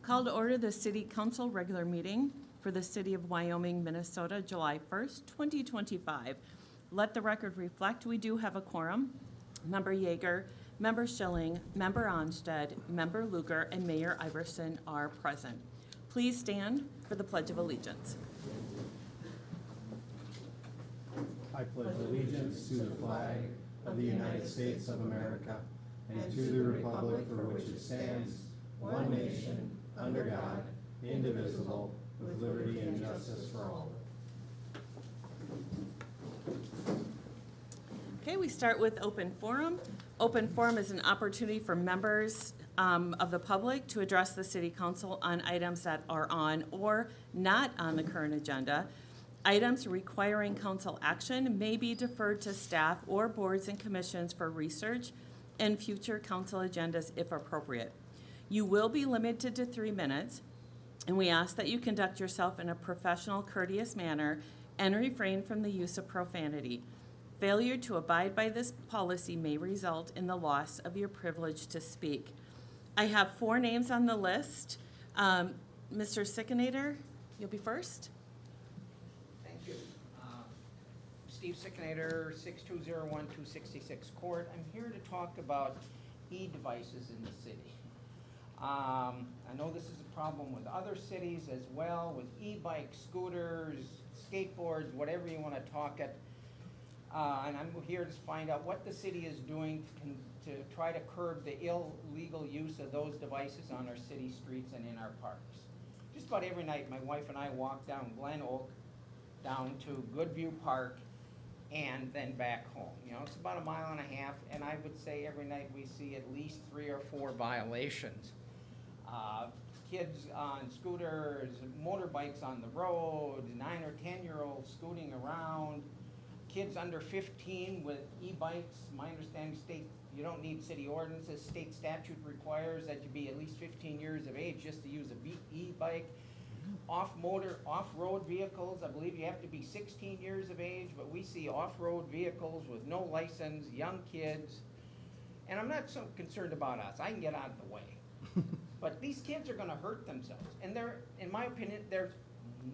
Call to order the City Council regular meeting for the City of Wyoming, Minnesota, July 1st, 2025. Let the record reflect we do have a quorum. Member Yeager, Member Schilling, Member Onstead, Member Luger, and Mayor Iverson are present. Please stand for the Pledge of Allegiance. I pledge allegiance to the flag of the United States of America and to the republic for which it stands, one nation, under God, indivisible, with liberty and justice for all. Okay, we start with open forum. Open forum is an opportunity for members of the public to address the City Council on items that are on or not on the current agenda. Items requiring council action may be deferred to staff or boards and commissions for research and future council agendas if appropriate. You will be limited to 3 minutes, and we ask that you conduct yourself in a professional, courteous manner and refrain from the use of profanity. Failure to abide by this policy may result in the loss of your privilege to speak. I have 4 names on the list. Mr. Sickinator, you'll be first. Thank you. Steve Sickinator, 6201-266 Court. I'm here to talk about e-devices in the city. I know this is a problem with other cities as well, with e-bikes, scooters, skateboards, whatever you want to talk it. And I'm here to find out what the city is doing to try to curb the illegal use of those devices on our city streets and in our parks. Just about every night, my wife and I walk down Glen Oak, down to Goodview Park, and then back home. You know, it's about 1.5 miles, and I would say every night we see at least 3 or 4 violations. Kids on scooters, motorbikes on the road, 9 or 10-year-olds scooting around, kids under 15 with e-bikes. My understanding, you don't need city ordinances. State statute requires that you be at least 15 years of age just to use a e-bike. Off-road vehicles, I believe you have to be 16 years of age, but we see off-road vehicles with no license, young kids, and I'm not so concerned about us. I can get out of the way. But these kids are gonna hurt themselves, and in my opinion, there's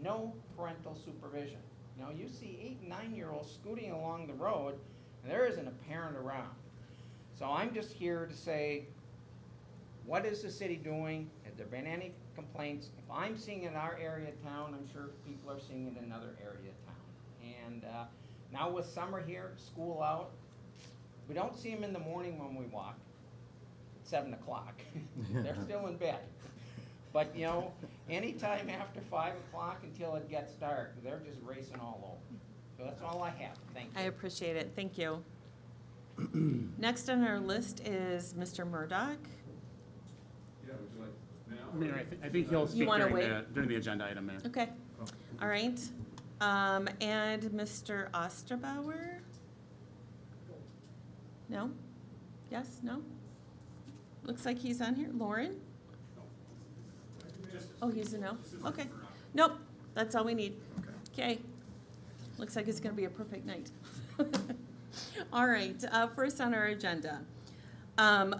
no parental supervision. You know, you see 8 and 9-year-olds scooting along the road, and there isn't a parent around. So I'm just here to say, what is the city doing? Has there been any complaints? If I'm seeing it in our area of town, I'm sure people are seeing it in another area of town. And now with summer here, school out, we don't see them in the morning when we walk at 7 o'clock. They're still in bed. But you know, anytime after 5 o'clock until it gets dark, they're just racing all over. So that's all I have. Thank you. I appreciate it. Thank you. Next on our list is Mr. Murdoch. Yeah, would you like now? Mayor, I think he'll speak during the agenda item, Mayor. Okay. All right. And Mr. Osterbauer? No? Yes? No? Looks like he's on here. Lauren? Oh, he's a no? Okay. Nope. That's all we need. Okay. Looks like it's going to be a perfect night. All right. First on our agenda.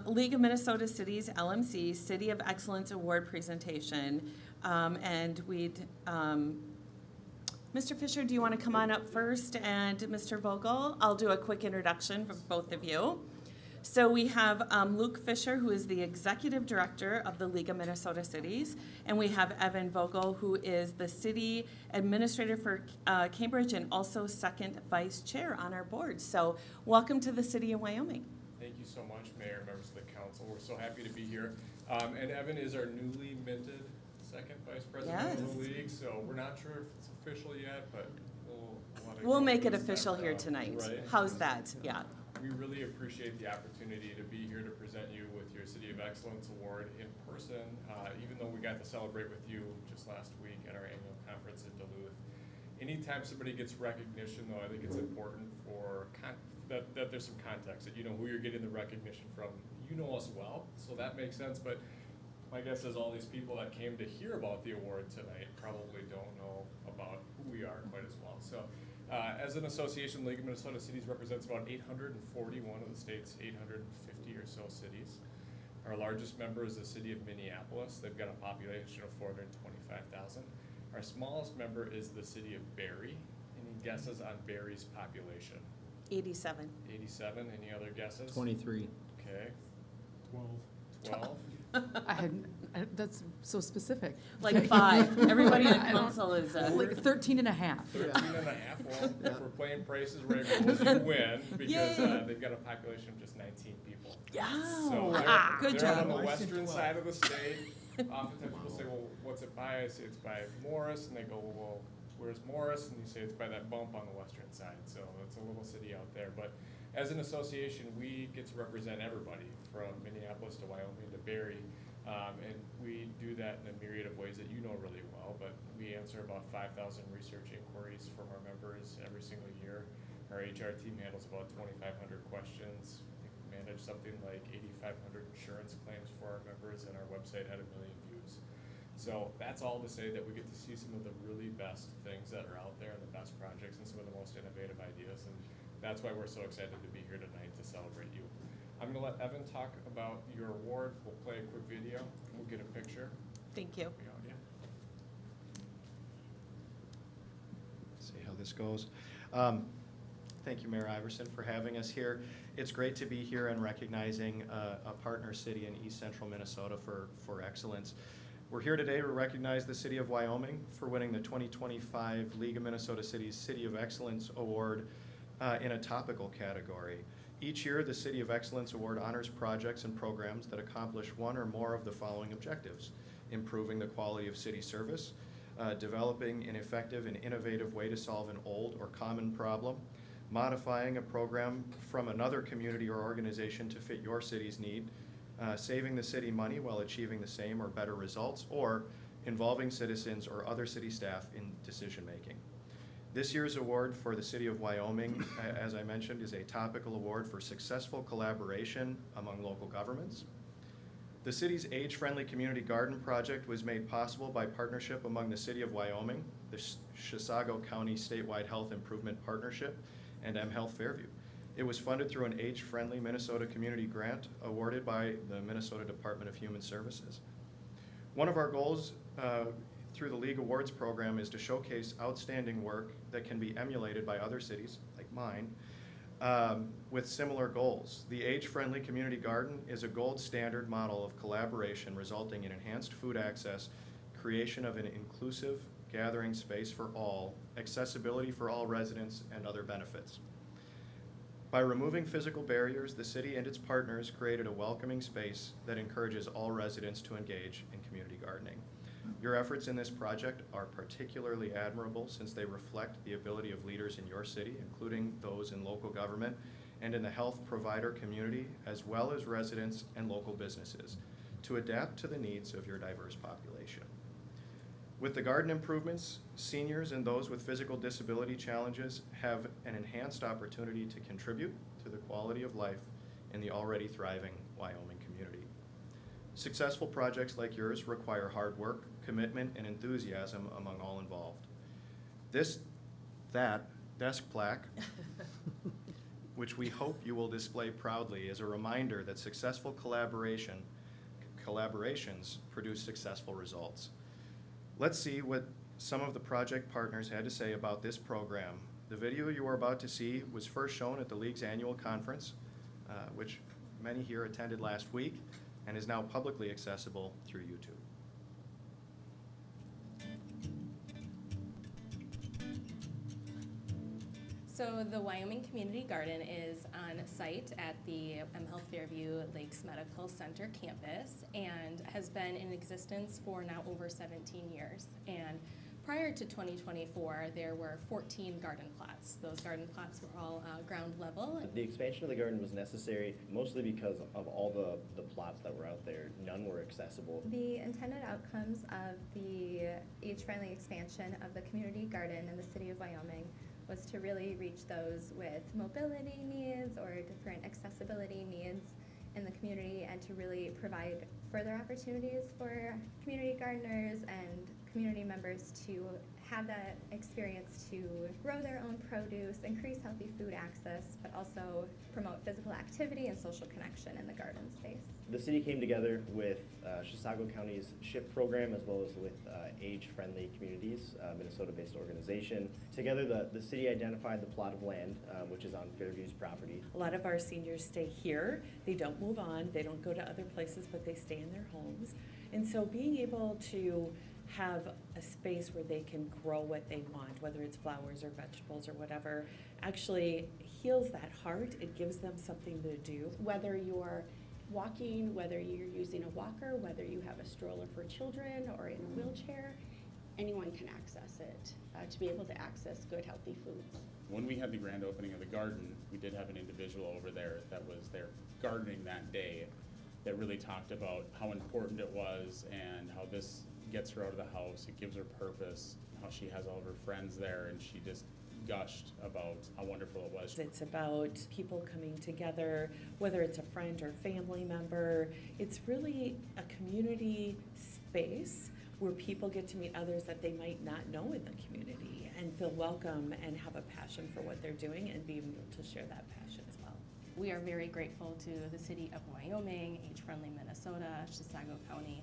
League of Minnesota Cities, LMC, City of Excellence Award presentation. And we'd, Mr. Fisher, do you want to come on up first? And Mr. Vogel, I'll do a quick introduction for both of you. So we have Luke Fisher, who is the Executive Director of the League of Minnesota Cities, and we have Evan Vogel, who is the City Administrator for Cambridge and also second Vice Chair on our board. So welcome to the City of Wyoming. Thank you so much, Mayor, members of the council. We're so happy to be here. And Evan is our newly minted second Vice President of the League, so we're not sure if it's official yet, but we'll make it official here tonight. Right? How's that? Yeah. We really appreciate the opportunity to be here to present you with your City of Excellence Award in person, even though we got to celebrate with you just last week at our annual conference in Duluth. Anytime somebody gets recognition, though, I think it's important for that there's some context, that you know who you're getting the recognition from. You know us well, so that makes sense, but my guess is all these people that came to hear about the award tonight probably don't know about who we are quite as well. So. As an association, League of Minnesota Cities represents about 841 of the state's 850 or so cities. Our largest member is the city of Minneapolis. They've got a population of 425,000. Our smallest member is the city of Barrie. Any guesses on Barrie's population? 87. 87, any other guesses? 23. Okay, 12. 12? That's so specific. Like 5. Everybody on council is, Like 13 and a half. 13 and a half, well, if we're playing prices right, rules, you win, because Yay. they've got a population of just 19 people. yes. So Good they're job. on the western side of the state. Oftentimes people say, well, what's it by? I say it's by Morris, and they go, well, where's Morris? And you say it's by that bump on the western side. So it's a little city out there. But as an association, we get to represent everybody from Minneapolis to Wyoming to Barrie. And we do that in a myriad of ways that you know really well. But we answer about 5,000 research inquiries from our members every single year. Our HR team handles about 2,500 questions. Manage something like 8,500 insurance claims for our members, and our website had 1 million views. So that's all to say that we get to see some of the really best things that are out there and the best projects and some of the most innovative ideas, and that's why we're so excited to be here tonight to celebrate you. I'm gonna let Evan talk about your award. We'll play a quick video, we'll get a picture. Thank you. Yeah. See how this goes. Thank you, Mayor Iverson, for having us here. It's great to be here and recognizing a partner city in East Central Minnesota for excellence. We're here today to recognize the City of Wyoming for winning the 2025 League of Minnesota Cities City of Excellence Award in a topical category. Each year, the City of Excellence Award honors projects and programs that accomplish one or more of the following objectives: improving the quality of city service, developing an effective and innovative way to solve an old or common problem, modifying a program from another community or organization to fit your city's need, saving the city money while achieving the same or better results, or involving citizens or other city staff in decision-making. This year's award for the City of Wyoming, as I mentioned, is a topical award for successful collaboration among local governments. The city's age-friendly community garden project was made possible by partnership among the City of Wyoming, the Chisago County Statewide Health Improvement Partnership, and mHealth Fairview. It was funded through an age-friendly Minnesota community grant awarded by the Minnesota Department of Human Services. One of our goals through the League Awards program is to showcase outstanding work that can be emulated by other cities, like mine, with similar goals. The age-friendly community garden is a gold standard model of collaboration resulting in enhanced food access, creation of an inclusive gathering space for all, accessibility for all residents, and other benefits. By removing physical barriers, the city and its partners created a welcoming space that encourages all residents to engage in community gardening. Your efforts in this project are particularly admirable since they reflect the ability of leaders in your city, including those in local government and in the health provider community, as well as residents and local businesses, to adapt to the needs of your diverse population. With the garden improvements, seniors and those with physical disability challenges have an enhanced opportunity to contribute to the quality of life in the already thriving Wyoming community. Successful projects like yours require hard work, commitment, and enthusiasm among all involved. That desk plaque, which we hope you will display proudly, is a reminder that successful collaborations produce successful results. Let's see what some of the project partners had to say about this program. The video you are about to see was first shown at the League's annual conference, which many here attended last week, and is now publicly accessible through YouTube. So the Wyoming Community Garden is on site at the mHealth Fairview Lakes Medical Center campus and has been in existence for now over 17 years. And prior to 2024, there were 14 garden plots. Those garden plots were all ground level. The expansion of the garden was necessary mostly because of all the plots that were out there. None were accessible. The intended outcomes of the age-friendly expansion of the community garden in the city of Wyoming was to really reach those with mobility needs or different accessibility needs in the community, and to really provide further opportunities for community gardeners and community members to have that experience to grow their own produce, increase healthy food access, but also promote physical activity and social connection in the garden space. The city came together with Chisago County's SHIP program as well as with Age-Friendly Communities, Minnesota-based organization. Together, the city identified the plot of land, which is on Fairview's property. A lot of our seniors stay here. They don't move on. They don't go to other places, but they stay in their homes. And so being able to have a space where they can grow what they want, whether it's flowers or vegetables or whatever, actually heals that heart. It gives them something to do. Whether you're walking, whether you're using a walker, whether you have a stroller for children or in a wheelchair, anyone can access it, to be able to access good, healthy foods. When we had the grand opening of the garden, we did have an individual over there that was there gardening that day that really talked about how important it was and how this gets her out of the house, it gives her purpose, how she has all of her friends there, and she just gushed about how wonderful it was. It's about people coming together, whether it's a friend or family member. It's really a community space where people get to meet others that they might not know in the community and feel welcome and have a passion for what they're doing and be able to share that passion as well. We are very grateful to the City of Wyoming, Age-Friendly Minnesota, Chisago County,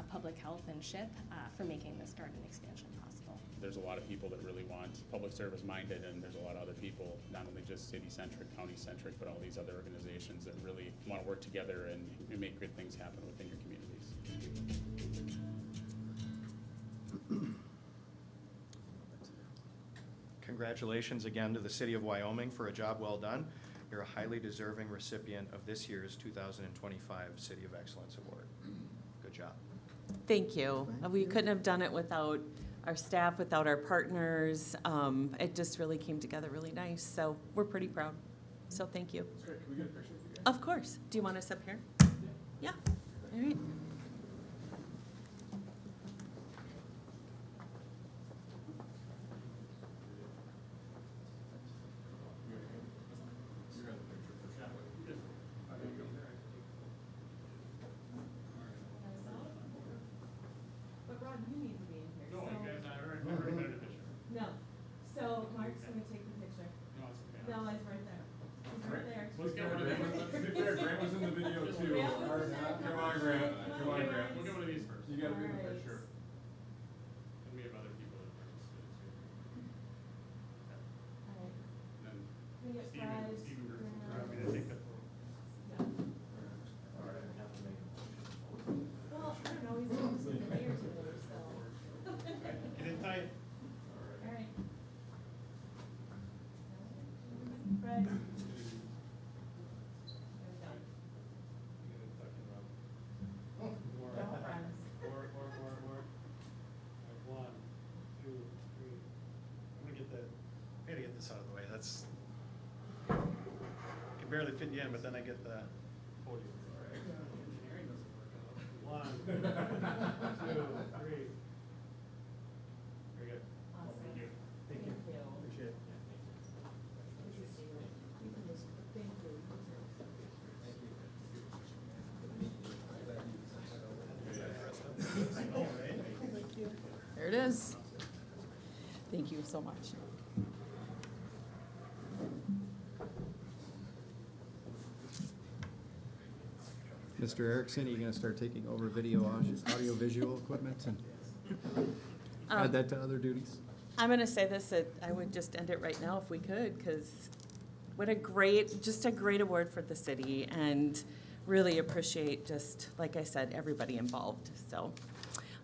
Public Health, and SHIP for making this garden expansion possible. There's a lot of people that really want public service minded, and there's a lot of other people, not only just city-centric, county-centric, but all these other organizations that really want to work together and make good things happen within your communities. Congratulations again to the City of Wyoming for a job well done. You're a highly deserving recipient of this year's 2025 City of Excellence Award. Good job. Thank you. We couldn't have done it without our staff, without our partners. It just really came together really nice. So we're pretty proud. So thank you. That's great. Can we get a picture with you guys? Of course. Do you want us up here? Yeah. All right. You got the picture for sure. There you go. But Ron, you need to be in here. No, you guys, I already got a picture. No. So Mark's gonna take the picture. No, it's okay. No, it's right there. He's right there. Let's get rid of him. Let's be fair, Grant was in the video too. Grant was in there. Come on, Grant. Come on, Grant. We'll get one of these first. You gotta be in the Alright. picture. And we have other people that participated too. All right. And then Can we get fries? Steven Gertz. Grant? Want me to take that photo? Yeah. Well, I don't know, he's obviously the mayor today, so. Get it tight. All right. Fred. There we go. Don't friends. More. One, two, three. I'm gonna get the, I gotta get this out of the way, that's, I can barely fit you in, but then I get the podium. Engineering doesn't work out. One, two, three. Very good. Awesome. Thank you. Thank you. Appreciate it. Thank you. There it is. Thank you so much. Mr. Erickson, are you gonna start taking over audio visual equipment and add that to other duties? I'm gonna say this, that I would just end it right now if we could, because what just a great award for the city, and really appreciate, just like I said, everybody involved, so.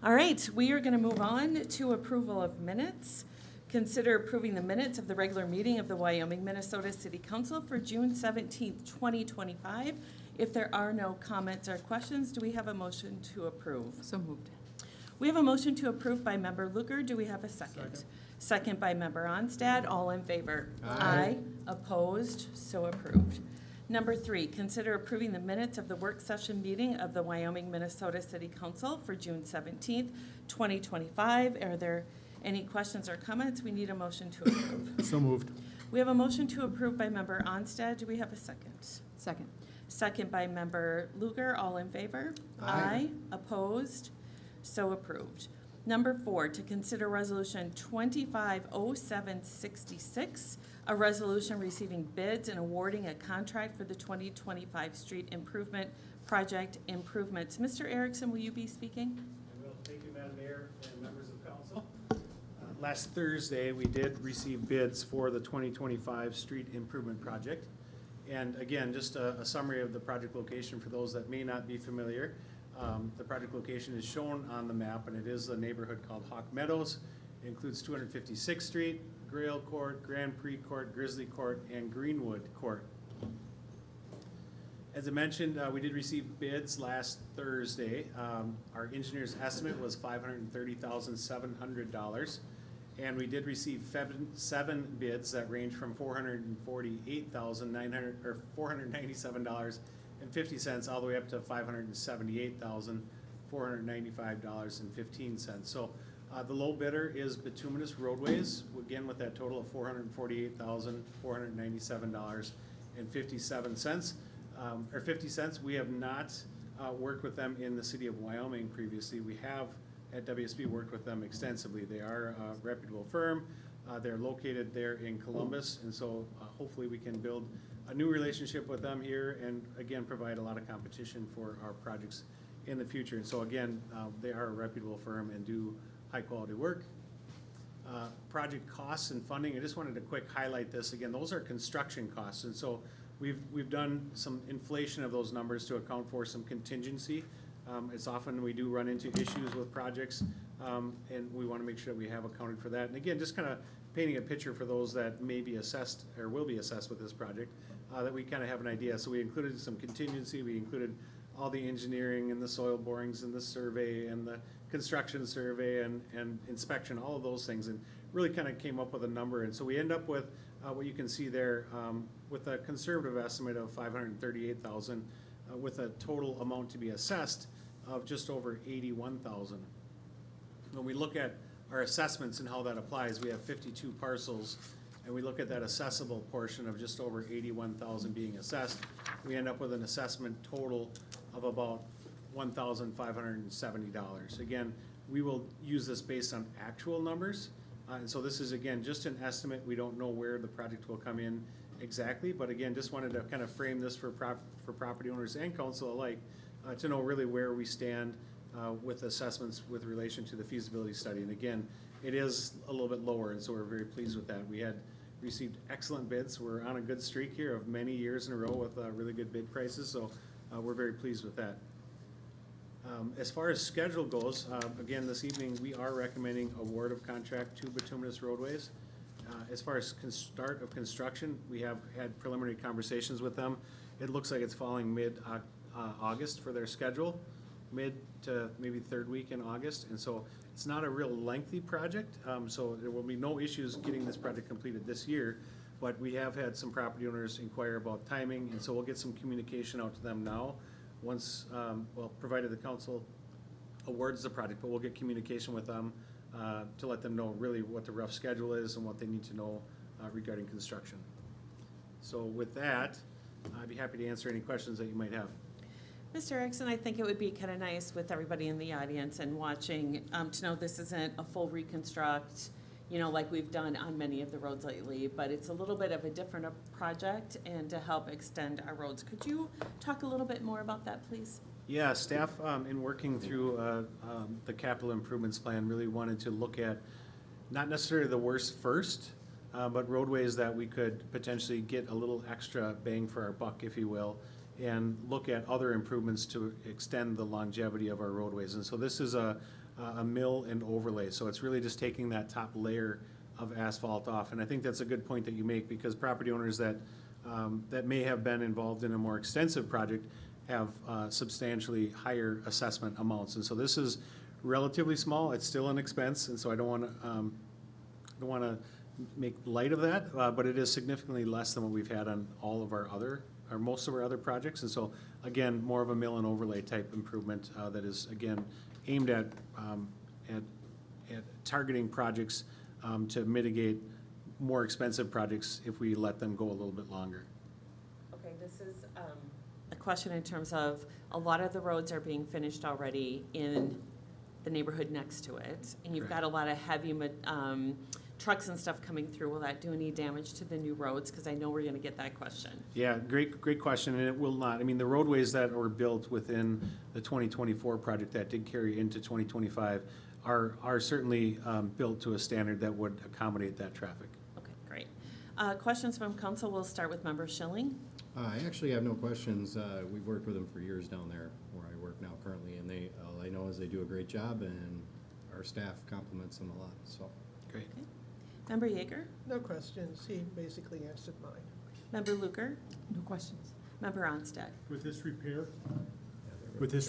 All right, we are gonna move on to approval of minutes. Consider approving the minutes of the regular meeting of the Wyoming, Minnesota City Council for June 17th, 2025. If there are no comments or questions, do we have a motion to approve? So moved. We have a motion to approve by Member Luker. Do we have a second? Second by Member Onstad. All in favor? Aye. Opposed? So approved. Number 3, consider approving the minutes of the work session meeting of the Wyoming, Minnesota City Council for June 17th, 2025. Are there any questions or comments? We need a motion to approve. So moved. We have a motion to approve by Member Onstad. Do we have a second? Second. Second by Member Luger. All in favor? Aye. Opposed? So approved. Number 4, to consider Resolution 250766, a resolution receiving bids and awarding a contract for the 2025 street improvement project improvements. Mr. Erickson, will you be speaking? I will. Thank you, Madam Mayor and members of council. Last Thursday, we did receive bids for the 2025 street improvement project. And again, just a summary of the project location for those that may not be familiar. The project location is shown on the map, and it is a neighborhood called Hawk Meadows. It includes 256th Street, Grail Court, Grand Prix Court, Grizzly Court, and Greenwood Court. As I mentioned, we did receive bids last Thursday. Our engineer's estimate was $530,700. And we did receive seven bids that range from $497.50 all the way up to $578,495.15. So the low bidder is Bituminous Roadways, again with that total of $448,497.57 or 50 cents. We have not worked with them in the city of Wyoming previously. We have at WSB worked with them extensively. They are a reputable firm. They're located there in Columbus, and so hopefully we can build a new relationship with them here and again provide a lot of competition for our projects in the future. And so again, they are a reputable firm and do high quality work. Project costs and funding, I just wanted to quick highlight this again. Those are construction costs, and so we've done some inflation of those numbers to account for some contingency. It's often we do run into issues with projects, and we want to make sure that we have accounted for that. And again, just kind of painting a picture for those that may be assessed or will be assessed with this project, that we kind of have an idea. So we included some contingency. We included all the engineering and the soil borings and the survey and the construction survey and inspection, all of those things, and really kind of came up with a number. And so we end up with what you can see there with a conservative estimate of $538,000 with a total amount to be assessed of just over $81,000. When we look at our assessments and how that applies, we have 52 parcels, and we look at that assessable portion of just over $81,000 being assessed. We end up with an assessment total of about $1,570. Again, we will use this based on actual numbers, and so this is again just an estimate. We don't know where the project will come in exactly, but again, just wanted to kind of frame this for property owners and council alike to know really where we stand with assessments with relation to the feasibility study. And again, it is a little bit lower, and so we're very pleased with that. We had received excellent bids. We're on a good streak here of many years in a row with really good bid prices, so we're very pleased with that. As far as schedule goes, again, this evening we are recommending award of contract to Bituminous Roadways. As far as start of construction, we have had preliminary conversations with them. It looks like it's falling mid-August for their schedule, mid to maybe third week in August. And so it's not a real lengthy project, so there will be no issues getting this project completed this year. But we have had some property owners inquire about timing, and so we'll get some communication out to them now. Once, well, provided the council awards the project, but we'll get communication with them to let them know really what the rough schedule is and what they need to know regarding construction. So with that, I'd be happy to answer any questions that you might have. Mr. Erickson, I think it would be kind of nice with everybody in the audience and watching to know this isn't a full reconstruct, you know, like we've done on many of the roads lately, but it's a little bit of a different project and to help extend our roads. Could you talk a little bit more about that, please? Yeah, staff in working through the capital improvements plan really wanted to look at not necessarily the worst first, but roadways that we could potentially get a little extra bang for our buck, if you will, and look at other improvements to extend the longevity of our roadways. And so this is a mill and overlay, so it's really just taking that top layer of asphalt off. And I think that's a good point that you make, because property owners that may have been involved in a more extensive project have substantially higher assessment amounts. And so this is relatively small. It's still an expense, and so I don't want to make light of that, but it is significantly less than what we've had on all of our other, or most of our other projects. And so again, more of a mill and overlay type improvement that is again aimed at targeting projects to mitigate more expensive projects if we let them go a little bit longer. Okay, this is a question in terms of a lot of the roads are being finished already in the neighborhood next to it, and you've Correct. got a lot of heavy trucks and stuff coming through. Will that do any damage to the new roads? Because I know we're gonna get that question. Yeah, great question, and it will not. I mean, the roadways that were built within the 2024 project that did carry into 2025 are certainly built to a standard that would accommodate that traffic. Okay, great. Questions from council. We'll start with Member Schilling. I actually have no questions. We've worked with them for years down there where I work now currently, and they, all I know is they do a great job, and our staff compliments them a lot, so. Great. Okay. Member Yeager. No questions. He basically answered mine. Member Luker. No questions. Member Onstead. With this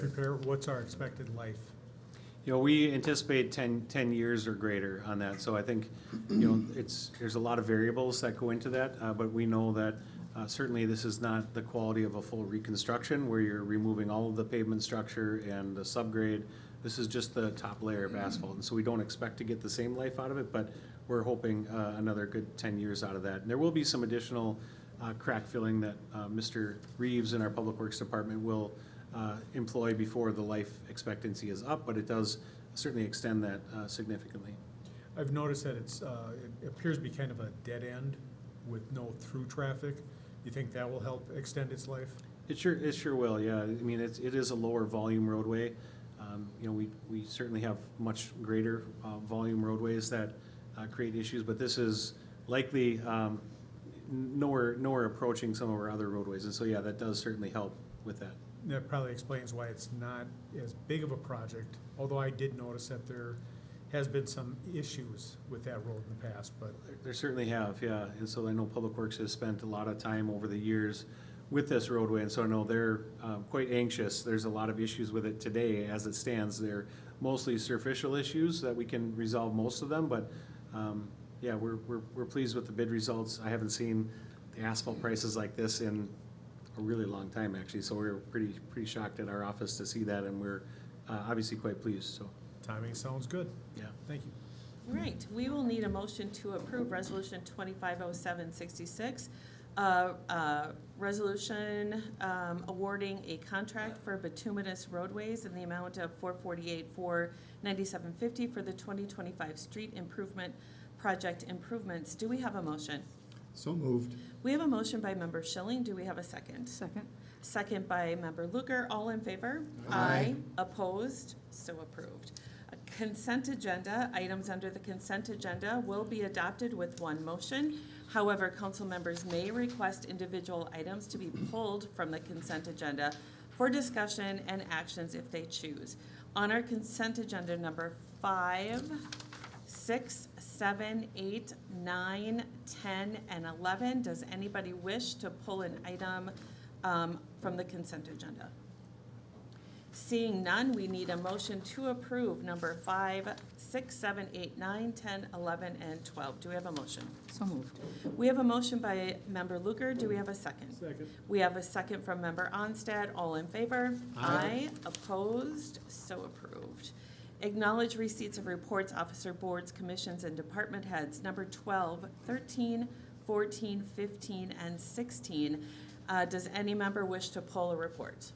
repair, what's our expected life? You know, we anticipate 10 years or greater on that, so I think, you know, there's a lot of variables that go into that, but we know that certainly this is not the quality of a full reconstruction where you're removing all of the pavement structure and the subgrade. This is just the top layer of asphalt, and so we don't expect to get the same life out of it, but we're hoping another good 10 years out of that. And there will be some additional crack filling that Mr. Reeves in our Public Works Department will employ before the life expectancy is up, but it does certainly extend that significantly. I've noticed that it appears to be kind of a dead end with no through traffic. You think that will help extend its life? It sure will, yeah. I mean, it is a lower volume roadway. You know, we certainly have much greater volume roadways that create issues, but this is likely nowhere approaching some of our other roadways. And so, yeah, that does certainly help with that. That probably explains why it's not as big of a project, although I did notice that there has been some issues with that road in the past, but. There certainly have, yeah. And so I know Public Works has spent a lot of time over the years with this roadway, and so I know they're quite anxious. There's a lot of issues with it today as it stands. They're mostly superficial issues that we can resolve most of them, but yeah, we're pleased with the bid results. I haven't seen the asphalt prices like this in a really long time, actually, so we're pretty shocked at our office to see that, and we're obviously quite pleased, so. Timing sounds good. Yeah. Thank you. All right, we will need a motion to approve Resolution 250766. Resolution awarding a contract for bituminous roadways in the amount of $448,497.50 for the 2025 street improvement project improvements. Do we have a motion? So moved. We have a motion by Member Schilling. Do we have a second? Second. Second by Member Luker. All in favor? Aye. Opposed? So approved. A consent agenda. Items under the consent agenda will be adopted with one motion. However, council members may request individual items to be pulled from the consent agenda for discussion and actions if they choose. On our consent agenda, number 5, 6, 7, 8, 9, 10, and 11, does anybody wish to pull an item from the consent agenda? Seeing none, we need a motion to approve number 5, 6, 7, 8, 9, 10, 11, and 12. Do we have a motion? So moved. We have a motion by Member Luker. Do we have a second? Second. We have a second from Member Onstad. All in favor? Aye. Opposed? So approved. Acknowledge receipts of reports, officer boards, commissions, and department heads. Number 12, 13, 14, 15, and 16. Does any member wish to pull a report?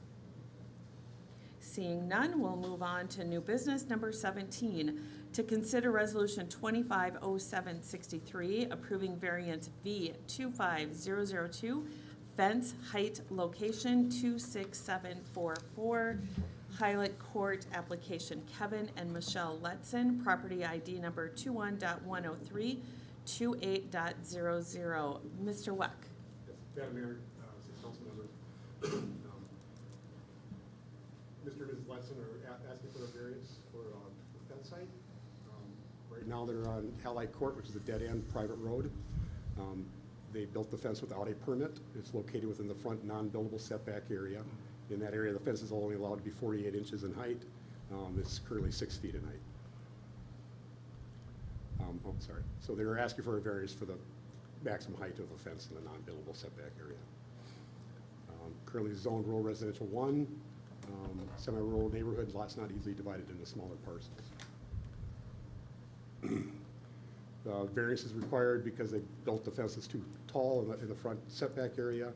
Seeing none, we'll move on to new business. Number 17, to consider resolution 250763, approving variance V25002, fence height location 26744, Highlight Court, application Kevin and Michelle Letson, property ID number 21.10328.00. Mr. Weck. Madam Mayor, City Council members, Mr. and Mrs. Letson are asking for a variance for the fence site. Right now they're on Allied Court, which is a dead-end private road. They built the fence without a permit. It's located within the front non-buildable setback area. In that area, the fence is only allowed to be 48 inches in height. It's currently 6 feet in height. Sorry. So they're asking for a variance for the maximum height of the fence in the non-buildable setback area. Currently zoned rural residential 1, semi-rural neighborhood, lots not easily divided into smaller parcels. The variance is required because they built the fence that's too tall in the front setback area.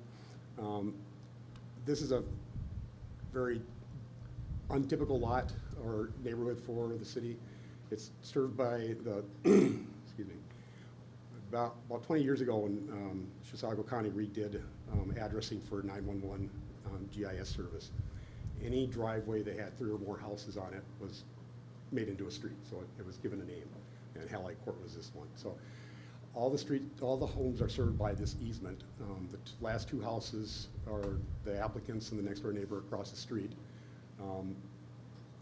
This is a very untypical lot. or neighborhood for the city. It's served by the, excuse me, about 20 years ago when Chisago County redid addressing for 911 GIS service. Any driveway that had 3 or more houses on it was made into a street, so it was given a name, and Halite Court was this one. So all the homes are served by this easement. The last 2 houses are the applicants and the next door neighbor across the street.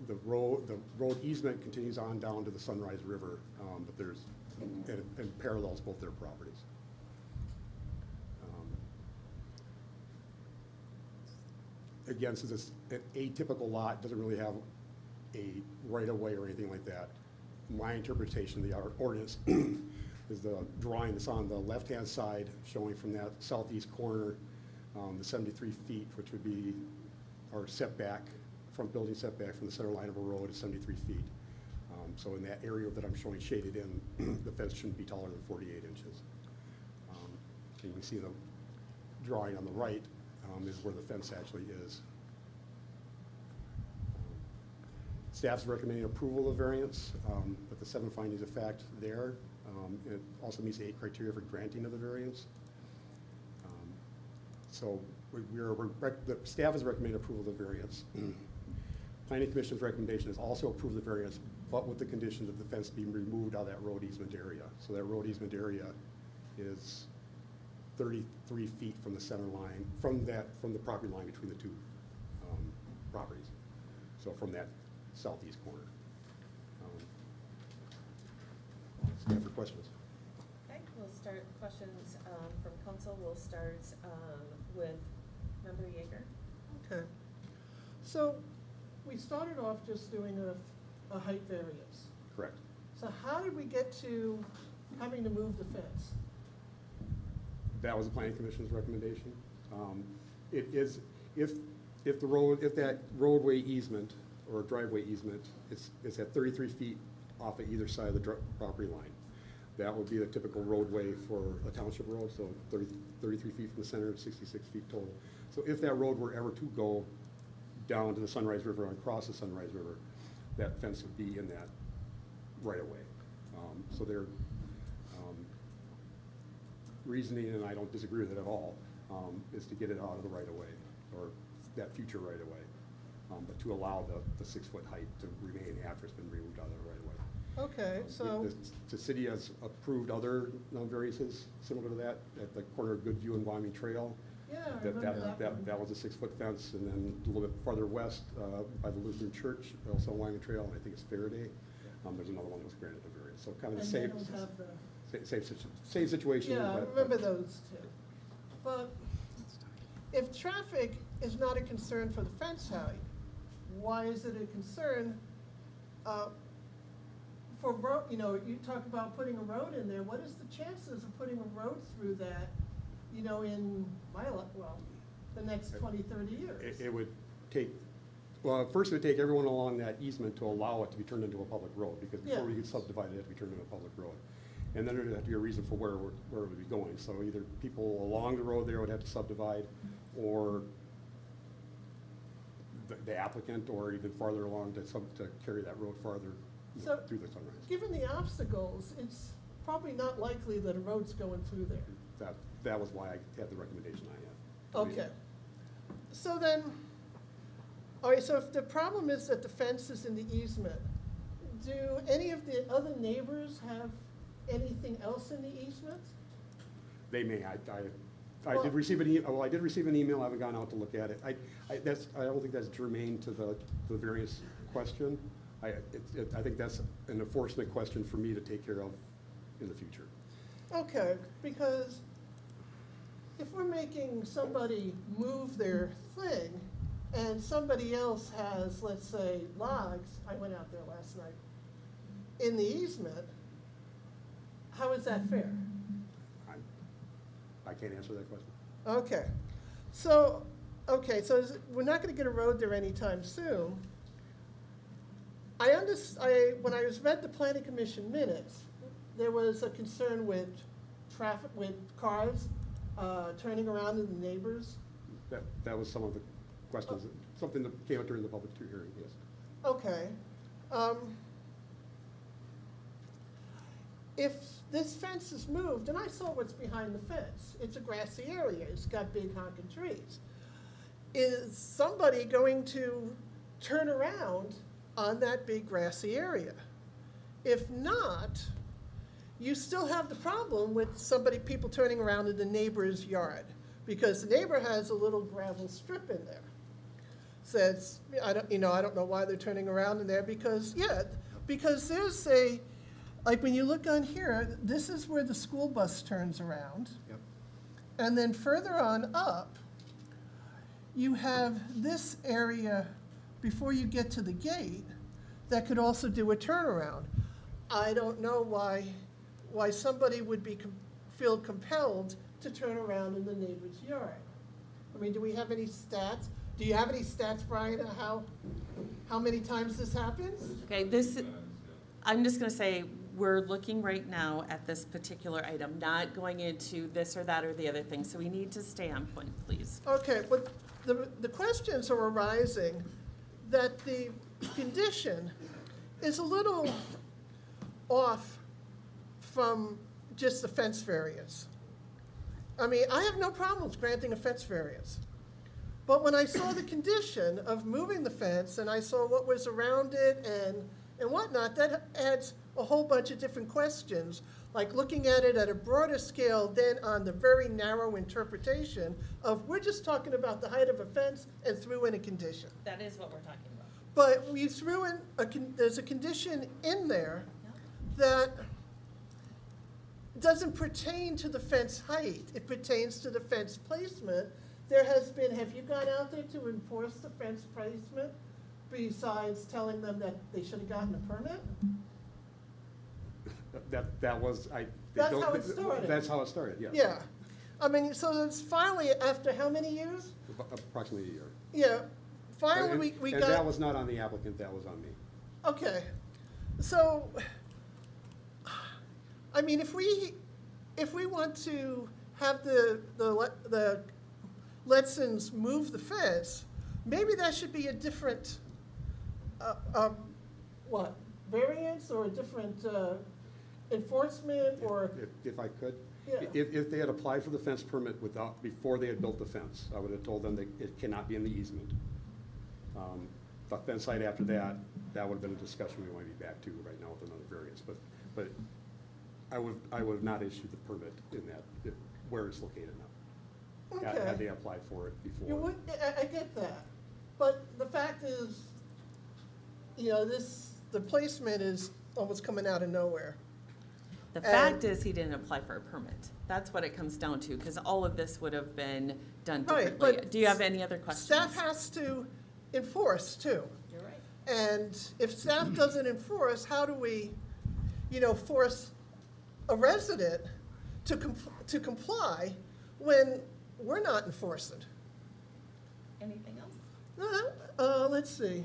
The road easement continues on down to the Sunrise River, but there's, and parallels both their properties. Again, since it's an atypical lot, doesn't really have a right-of-way or anything like that, my interpretation of the ordinance is the drawing that's on the left-hand side, showing from that southeast corner, the 73 feet, which would be our setback, front building setback from the center line of a road is 73 feet. So in that area that I'm showing shaded in, the fence shouldn't be taller than 48 inches. And you can see the drawing on the right is where the fence actually is. Staff's recommending approval of variance, but the 7 findings of fact there. It also meets the 8 criteria for granting of the variance. So the staff is recommending approval of the variance. Planning Commission's recommendation is also approve the variance, but with the condition that the fence be removed out of that road easement area. So that road easement area is 33 feet from the center line, from the property line between the 2 properties. So from that southeast corner. Stand for questions. Okay, we'll start questions from council. We'll start with Member Yeager. Okay. So we started off just doing a height variance. Correct. So how did we get to having to move the fence? That was the Planning Commission's recommendation. It is, if that roadway easement or driveway easement is at 33 feet off of either side of the property line, that would be the typical roadway for a township road, so 33 feet from the center, 66 feet total. So if that road were ever to go down to the Sunrise River and cross the Sunrise River, that fence would be in that right of way. So their reasoning, and I don't disagree with it at all, is to get it out of the right of way, or that future right of way, but to allow the 6-foot height to remain after it's been removed out of the right of way. Okay, so, The city has approved other variances similar to that at the corner of Goodview and Wyoming Trail. yeah, I remember that one. That was a 6-foot fence, and then a little bit farther west by the Lutheran Church, also on Wyoming Trail, and I think it's Faraday. There's another one that was granted a variance, so kind of the And same, they don't have the, same situation. yeah, I but- remember those two. But if traffic is not a concern for the fence height, why is it a concern for road, you talk about putting a road in there, what is the chances of putting a road through that, in the next 20, 30 years? It would take, well, first it would take everyone along that easement to allow it to be turned into a public road, because before Yeah. we could subdivide it, it had to be turned into a public road. And then there'd have to be a reason for where it would be going. So either people along the road there would have to subdivide, or the applicant, or even farther along to carry that road farther So, through the Sunrise. Given the obstacles, it's probably not likely that a road's going through there. That was why I had the recommendation I had. Okay. So then, all right, so if the problem is that the fence is in the easement, do any of the other neighbors have anything else in the easement? They may, I Well- did receive an email, I did receive an email, I haven't gone out to look at it. I don't think that's germane to the various question. I think that's an enforcement question for me to take care of in the future. Okay, because if we're making somebody move their thing, and somebody else has, let's say, logs, I went out there last night, in the easement, how is that fair? I can't answer that question. Okay, so we're not gonna get a road there anytime soon. When I read the planning commission minutes, there was a concern with traffic, with cars turning around in the neighbors. That was some of the questions, something that came up during the public hearing, yes. Okay. If this fence is moved, and I saw what's behind the fence, it's a grassy area, it's got big honking trees. Is somebody going to turn around on that big grassy area? If not, you still have the problem with people turning around in the neighbor's yard, because the neighbor has a little gravel strip in there. Says, I don't know why they're turning around in there, because there's like when you look on here, this is where the school bus turns around. Yep. And then further on up, you have this area before you get to the gate that could also do a turnaround. I don't know why somebody would feel compelled to turn around in the neighbor's yard. I mean, do we have any stats? Do you have any stats, Brian, on how many times this happens? Okay, I'm just gonna say, we're looking right now at this particular item, not going into this or that or the other thing, so we need to stay on point, please. Okay, but the questions are arising that the condition is a little off from just the fence variance. I mean, I have no problems granting a fence variance. But when I saw the condition of moving the fence and I saw what was around it and whatnot, that adds a whole bunch of different questions, like looking at it at a broader scale than on the very narrow interpretation of we're just talking about the height of a fence and threw in a condition. That is what we're talking about. But we threw in, there's a condition in there that doesn't pertain to the fence height. It pertains to the fence placement. There has been, have you gone out there to enforce the fence placement besides telling them that they should have gotten a permit? That was, That's how it started. That's how it started, yes. Yeah. I mean, so it's finally, after how many years? Approximately a year. Yeah. Finally, we got. And that was not on the applicant, that was on me. Okay. So, I mean, if we want to have the Letsons move the fence, maybe that should be a different, variance or a different enforcement or? If I could? Yeah. If they had applied for the fence permit before they had built the fence, I would have told them that it cannot be in the easement. The fence site after that would have been a discussion we want to be back to right now with another variance. But I would have not issued the permit in that, where it's located now. Okay. Had they applied for it before. You would, I get that, but the fact is, the placement is almost coming out of nowhere. The fact is, he didn't apply for a permit. That's what it comes down to, because all of this would have been done Right, differently. but Do you have any other questions? Staff has to enforce too. You're right. And if staff doesn't enforce, how do we, force a resident to comply when we're not enforcing? Anything else? Let's see.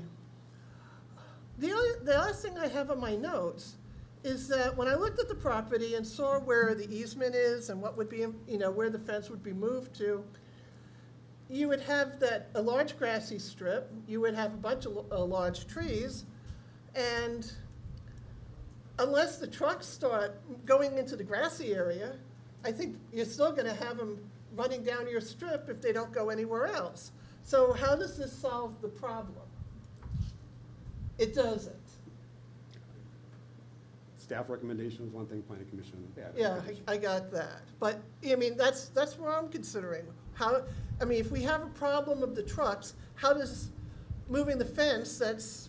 The last thing I have on my notes is that when I looked at the property and saw where the easement is and what would be, where the fence would be moved to, you would have a large grassy strip, you would have a bunch of large trees, and unless the trucks start going into the grassy area, I think you're still gonna have them running down your strip if they don't go anywhere else. So how does this solve the problem? It doesn't. Staff recommendation is one thing, planning commission bad. Yeah, I got that. But, I mean, that's what I'm considering. If we have a problem of the trucks, how does moving the fence that's,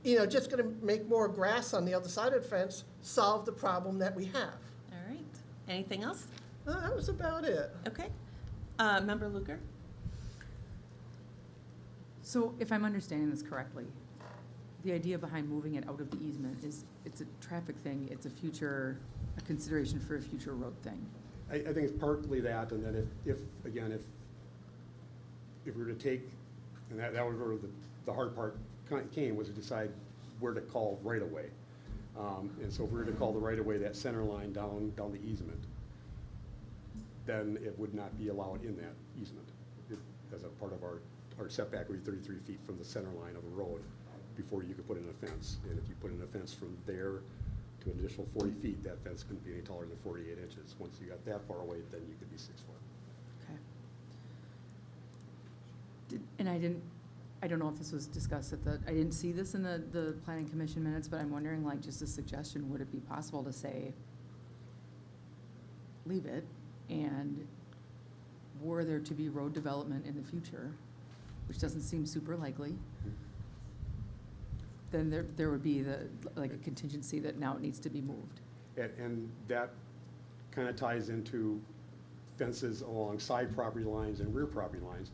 just gonna make more grass on the other side of the fence solve the problem that we have? All right. Anything else? That was about it. Okay. Member Luker? So if I'm understanding this correctly, the idea behind moving it out of the easement is it's a traffic thing, it's a consideration for a future road thing. I think it's partly that, and then if we were to take, and that was where the hard part came, was to decide where to call right away. And so if we were to call the right of way that center line down the easement, then it would not be allowed in that easement as a part of our setback, would be 33 feet from the center line of the road. before you could put in a fence. And if you put in a fence from there to an additional 40 feet, that fence couldn't be any taller than 48 inches. Once you got that far away, then you could be 6 foot. Okay. And I don't know if this was discussed I didn't see this in the planning commission minutes, but I'm wondering, like, just a suggestion, would it be possible to say, leave it, and were there to be road development in the future, which doesn't seem super likely, then there would be like a contingency that now it needs to be moved. And that kind of ties into fences alongside property lines and rear property lines.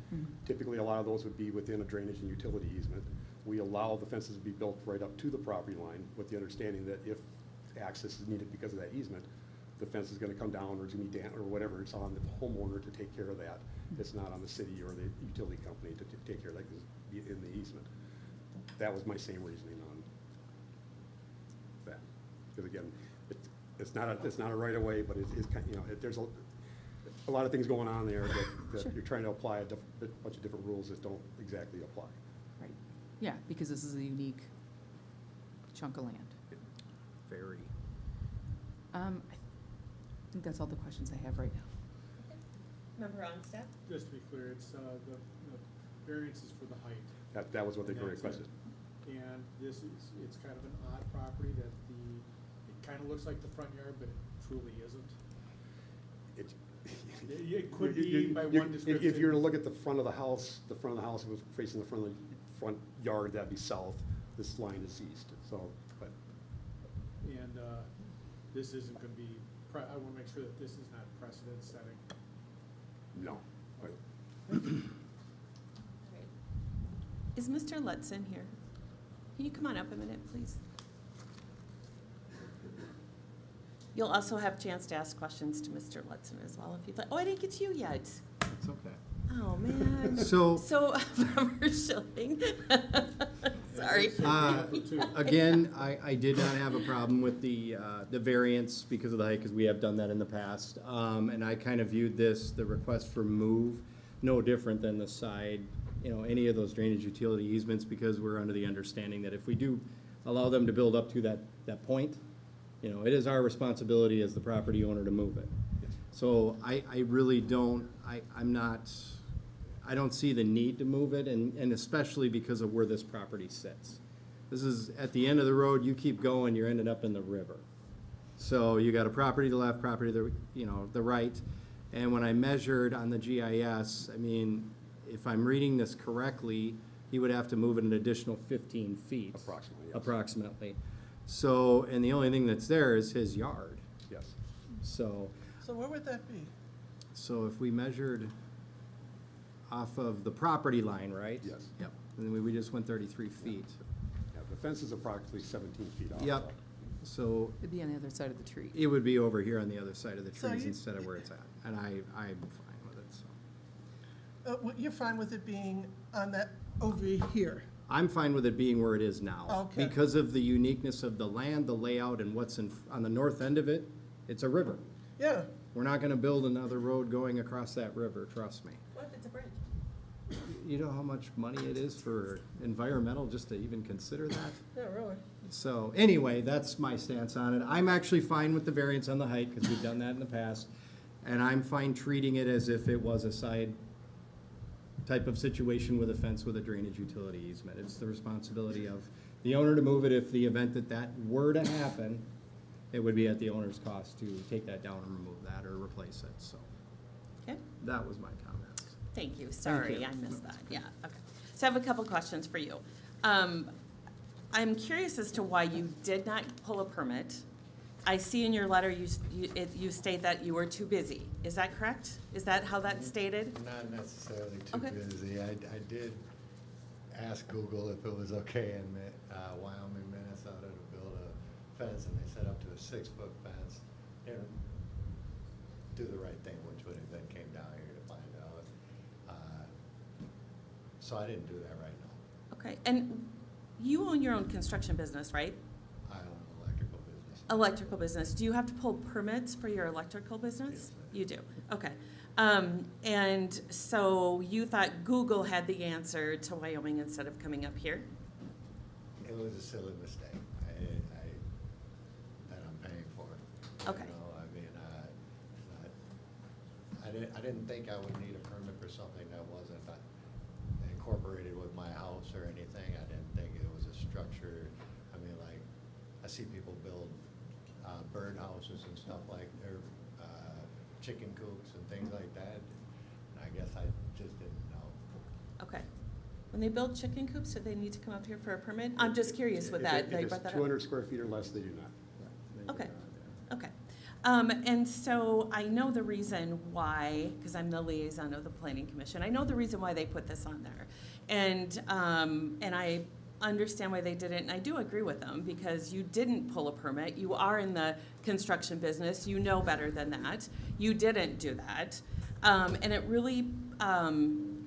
Typically, a lot of those would be within a drainage and utility easement. We allow the fences to be built right up to the property line with the understanding that if access is needed because of that easement, the fence is going to come down, or it's going to be or whatever. It's on the homeowner to take care of that. It's not on the city or the utility company to take care of that in the easement. That was my same reasoning on that. Because again, it's not a right of way, but it is kind, there's a lot of things going on there that Sure. you're trying to apply a bunch of different rules that don't exactly apply. Right. Yeah, because this is a unique chunk of land. Very. I think that's all the questions I have right now. Member Onstep? Just to be clear, it's, the variance is for the height. That was what they And that's requested. it. And it's kind of an odd property that it kind of looks like the front yard, but it truly isn't. It could be by one description. If you were to look at the front of the house, it was facing the front yard, that'd be south. This line is east, so, but. And this isn't going to be, I want to make sure that this is not precedent setting. No. Is Mr. Lutzen here? Can you come on up a minute, please? You'll also have a chance to ask questions to Mr. Lutzen as well if you'd like. Oh, I didn't get to you yet. It's okay. Oh, man. So- Member Schilling. Sorry. Again, I did not have a problem with the variance because of the height, because we have done that in the past. And I kind of viewed the request for move, no different than the side, any of those drainage utility easements, because we're under the understanding that if we do allow them to build up to that point, it is our responsibility as the property owner to move it. So I really don't, I don't see the need to move it, and especially because of where this property sits. This is at the end of the road, you keep going, you're ending up in the river. So you got a property to the left, property to the right, and when I measured on the GIS, if I'm reading this correctly, he would have to move it an additional 15 feet. Approximately, yes. Approximately. So, and the only thing that's there is his yard. Yes. So where would that be? So if we measured off of the property line, right? Yes. Yep. And then we just went 33 feet. Yeah, the fence is approximately 17 feet off. Yep. So It'd be on the other side of the tree. it would be over here on the other side of the So trees you- instead of where it's at. And I'm fine with it, so. You're fine with it being on that, over here? I'm fine with it being where it is now. Okay. Because of the uniqueness of the land, the layout, and what's on the north end of it, it's a river. Yeah. We're not gonna build another road going across that river, trust me. What if it's a bridge? You know how much money it is for environmental just to even consider that? Yeah, really. So anyway, that's my stance on it. I'm actually fine with the variance on the height because we've done that in the past. And I'm fine treating it as if it was a side type of situation with a fence with a drainage utility easement. It's the responsibility of the owner to move it. If the event that were to happen, it would be at the owner's cost to take that down and remove that or replace it. So Okay. that was my comments. Thank you. Sorry, you. I missed that. Yeah, okay. So I have a couple questions for you. I'm curious as to why you did not pull a permit. I see in your letter you state that you were too busy. Is that correct? Is that how that's stated? Not necessarily too Okay. busy. I did ask Google if it was okay in Wyoming, Minnesota to build a fence, and they set up to a 6-foot fence. And do the right thing, which would have then came down here to find out. So I didn't do that right now. Okay, and you own your own construction business, right? I own an electrical business. Electrical business. Do you have to pull permits for your electrical business? Yes, I do. You do, okay. And so you thought Google had the answer to Wyoming instead of coming up here? was a silly mistake. That I'm paying for. Okay. You know, I mean, I didn't think I would need a permit for something that wasn't incorporated with my house or anything. I didn't think it was a structure. I mean, like, I see people build bird houses and stuff like, or chicken coops and things like that. And I guess I just didn't know. Okay. When they build chicken coops, do they need to come up here for a permit? I'm just curious with that. They If brought it's that up. 200 square feet or less, they do not. Okay, okay. And so I know the reason why, because I'm the liaison of the planning commission, I know the reason why they put this on there. And I understand why they did it, and I do agree with them, because you didn't pull a permit. You are in the construction business, you know better than that. You didn't do that. And it really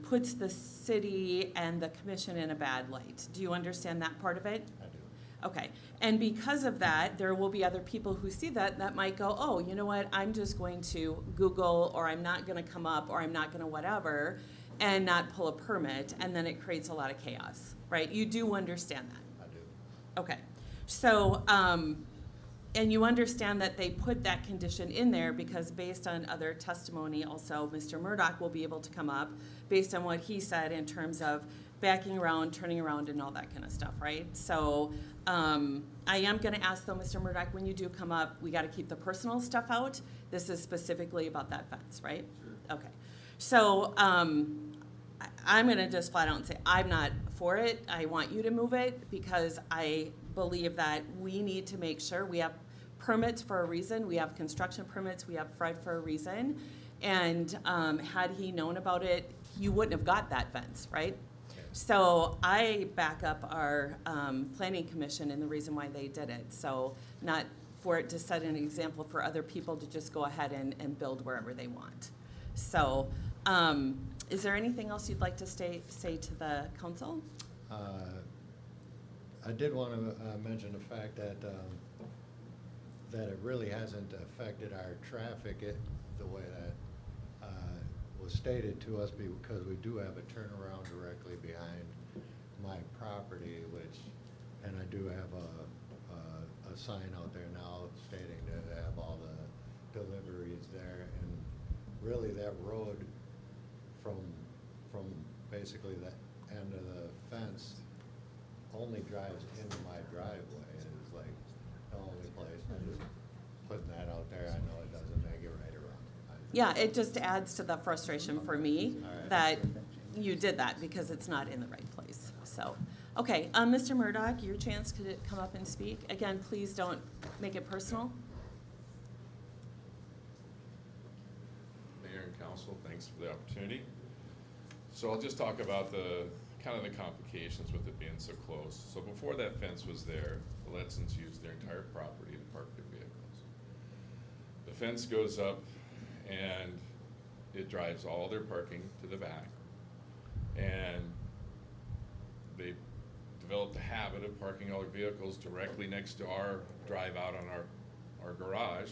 puts the city and the commission in a bad light. Do you understand that part of it? I do. Okay, and because of that, there will be other people who see that might go, oh, you know what, I'm just going to Google, or I'm not gonna come up, or I'm not gonna whatever, and not pull a permit, and then it creates a lot of chaos, right? You do understand that? I do. Okay, so, and you understand that they put that condition in there because based on other testimony, also, Mr. Murdoch will be able to come up based on what he said in terms of backing around, turning around, and all that kind of stuff, right? So, I am gonna ask though, Mr. Murdoch, when you do come up, we gotta keep the personal stuff out. This is specifically about that fence, right? Sure. Okay, so, I'm gonna just flat out and say, I'm not for it. I want you to move it because I believe that we need to make sure we have permits for a reason. We have construction permits, we have Fred for a reason. And had he known about it, you wouldn't have got that fence, right? So I back up our planning commission and the reason why they did it. So not for it to set an example for other people to just go ahead and build wherever they want. So is there anything else you'd like to say to the council? I did want to mention the fact that it really hasn't affected our traffic the way that was stated to us, because we do have a turnaround directly behind my property, and I do have a sign out there now stating that I have all the deliveries there, and really that road from basically the end of the fence only drives into my driveway, and it's like the only place. I'm just putting that out there. I know it doesn't make it right or wrong. Yeah, it just adds to the frustration for me All right. that you did that because it's not in the right place. So, okay, Mr. Murdoch, your chance to come up and speak. Again, please don't make it personal. Mayor and council, thanks for the opportunity. So I'll just talk about the kind of the complications with it being so close. So before that fence was there, the Letsons used their entire property to park their vehicles. The fence goes up and it drives all their parking to the back. And they developed a habit of parking all their vehicles directly next to our drive out on our garage.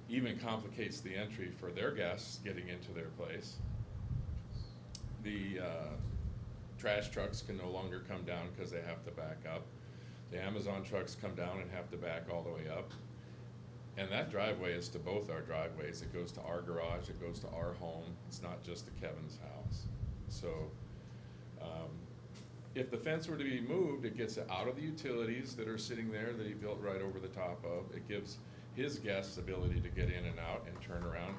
Even complicates the entry for their guests getting into their place. The trash trucks can no longer come down because they have to back up. The Amazon trucks come down and have to back all the way up. And that driveway is to both our driveways. It goes to our garage, it goes to our home. It's not just to Kevin's house. So if the fence were to be moved, it gets it out of the utilities that are sitting there that he built right over the top of. It gives his guests the ability to get in and out and turn around,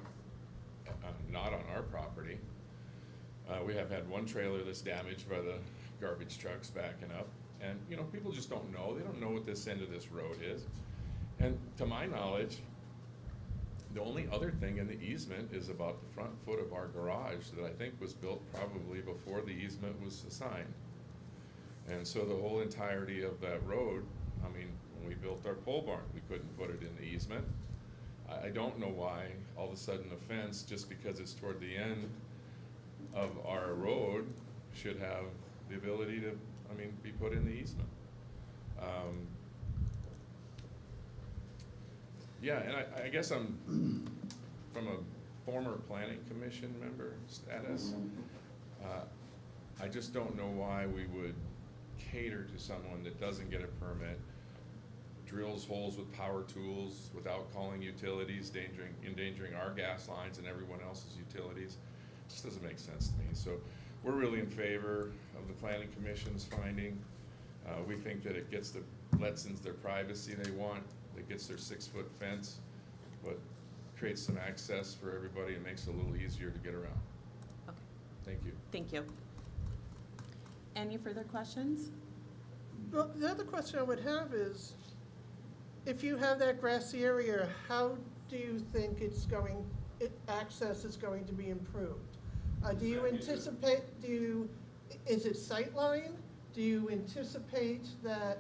not on our property. We have had one trailer that's damaged by the garbage trucks backing up. And, you know, people just don't know. They don't know what this end of this road is. And to my knowledge, the only other thing in the easement is about the front foot of our garage that I think was built probably before the easement was assigned. And so the whole entirety of that road, I mean, when we built our pole barn, we couldn't put it in the easement. I don't know why all of a sudden the fence, just because it's toward the end of our road, should have the ability to, I mean, be put in the easement. Yeah, and I guess I'm, from a former planning commission member status, I just don't know why we would cater to someone that doesn't get a permit, drills holes with power tools without calling utilities, endangering our gas lines and everyone else's utilities. It just doesn't make sense to me. So we're really in favor of the planning commission's finding. We think that it gets the Letsons their privacy they want, it gets their 6-foot fence, but creates some access for everybody and makes it a little easier to get around. Okay, Thank you. thank you. Any further questions? Well, the other question I would have is, if you have that grassy area, how do you think access is going to be improved? Do you anticipate, is it sightline? Do you anticipate that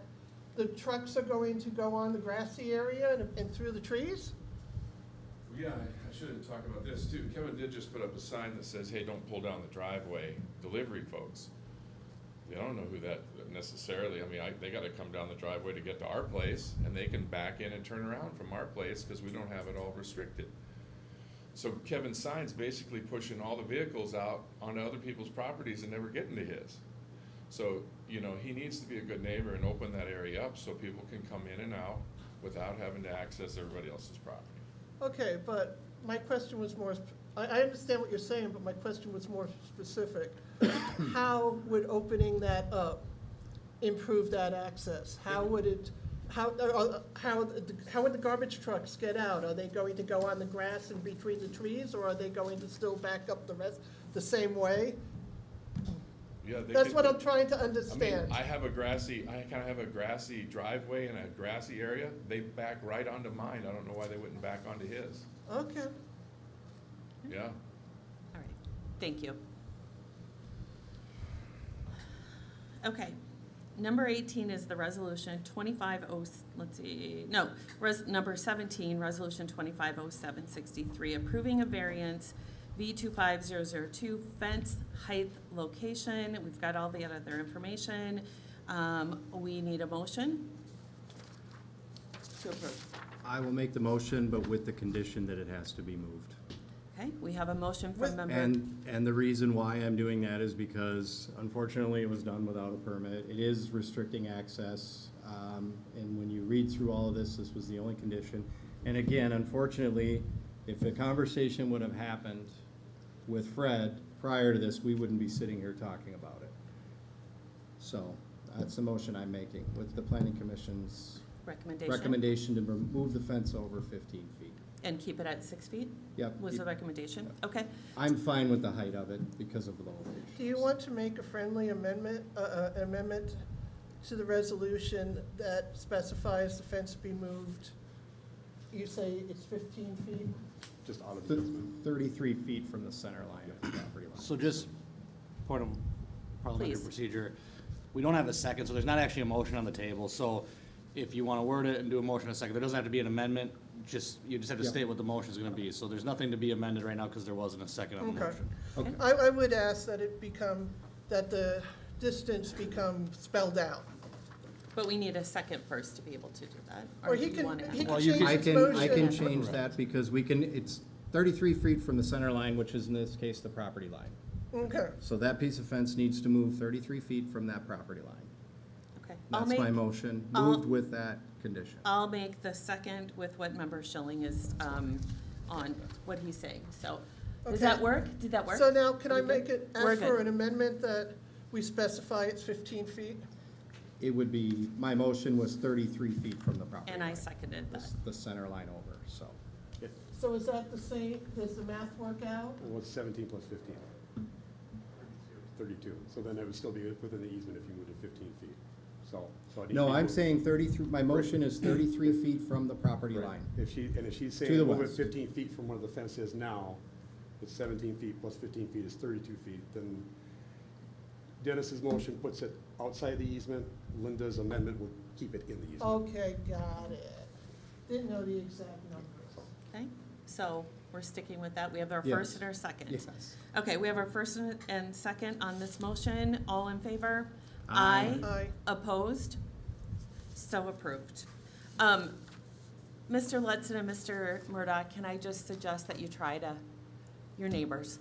the trucks are going to go on the grassy area and through the trees? Yeah, I should have talked about this too. Kevin did just put up a sign that says, hey, don't pull down the driveway, delivery folks. They don't know who that necessarily, I mean, they gotta come down the driveway to get to our place, and they can back in and turn around from our place, because we don't have it all restricted. So Kevin's sign's basically pushing all the vehicles out onto other people's properties and never getting to his. So, you know, he needs to be a good neighbor and open that area up so people can come in and out without having to access everybody else's property. Okay, but my question was more, I understand what you're saying, but my question was more specific. How would opening that up improve that access? How would it, how would the garbage trucks get out? Are they going to go on the grass and between the trees, or are they going to still back up the same way? Yeah, That's what I'm trying to I mean, understand. I kind of have a grassy driveway and a grassy area. They back right onto mine. I don't know why they wouldn't back onto his. Okay. Yeah. All right, thank you. Okay, number 18 is the resolution number 17, resolution 250763, approving a variance V25002 fence height location. We've got all the other information. We need a motion to approve. I will make the motion, but with the condition that it has to be moved. Okay, we have a motion from member. And the reason why I'm doing that is because unfortunately it was done without a permit. It is restricting access, and when you read through all of this, this was the only condition. And again, unfortunately, if the conversation would have happened with Fred prior to this, we wouldn't be sitting here talking about it. So that's the motion I'm making with the planning commission's recommendation to remove the fence over 15 feet. And keep it at 6 feet? Yep. Was the recommendation? Okay. I'm fine with the height of it because of the location. Do you want to make a friendly amendment to the resolution that specifies the fence be moved? You say it's 15 feet? Just out of the easement. 33 feet from the center line of the property line. So just point of parliamentary Please. procedure, we don't have a second, so there's not actually a motion on the table. So if you want to word it and do a motion in a second, there doesn't have to be an amendment, you just have to Yep. state what the motion is going to be. So there's nothing to be amended right now because there wasn't a second on the Okay. motion. Okay. I would ask that that the distance become spelled out. But we need a second first to be able to do that. Or do he you can, wanna- he Well, can you change I his can, motion. I can change that because it's 33 feet from the center line, which is in this case the property line. Okay, So that piece of fence needs to move 33 feet from that property line. Okay. That's my motion, I'll- moved with that condition. I'll make the second with what member Schilling is on, what he's saying. So, does that Okay. work? Did that work? so now can Are I we make good? it, We're ask for good. an amendment that we specify it's 15 feet? It would be, my motion was 33 feet from the property line. And I seconded that. The center line over, so. So is that the same, does the math work out? Well, it's 17 plus 15. 32. So then it would still be within the easement if you moved it 15 feet. So it needs to No, be I'm moved. saying 33, my motion is 33 feet from the property Right. line. If she's To saying the move it west. 15 feet from where the fence is now, it's 17 feet plus 15 feet is 32 feet, then Dennis's motion puts it outside the easement, Linda's amendment would keep it in the easement. Okay, got it. Didn't know the exact numbers. Okay, so we're sticking with that. We have our Yes. first and our second. Yes. Okay, we have our first and second on this motion. All in favor? Aye. Aye. Opposed? So approved. Mr. Letson and Mr. Murdoch, can I just suggest that you try your neighbors?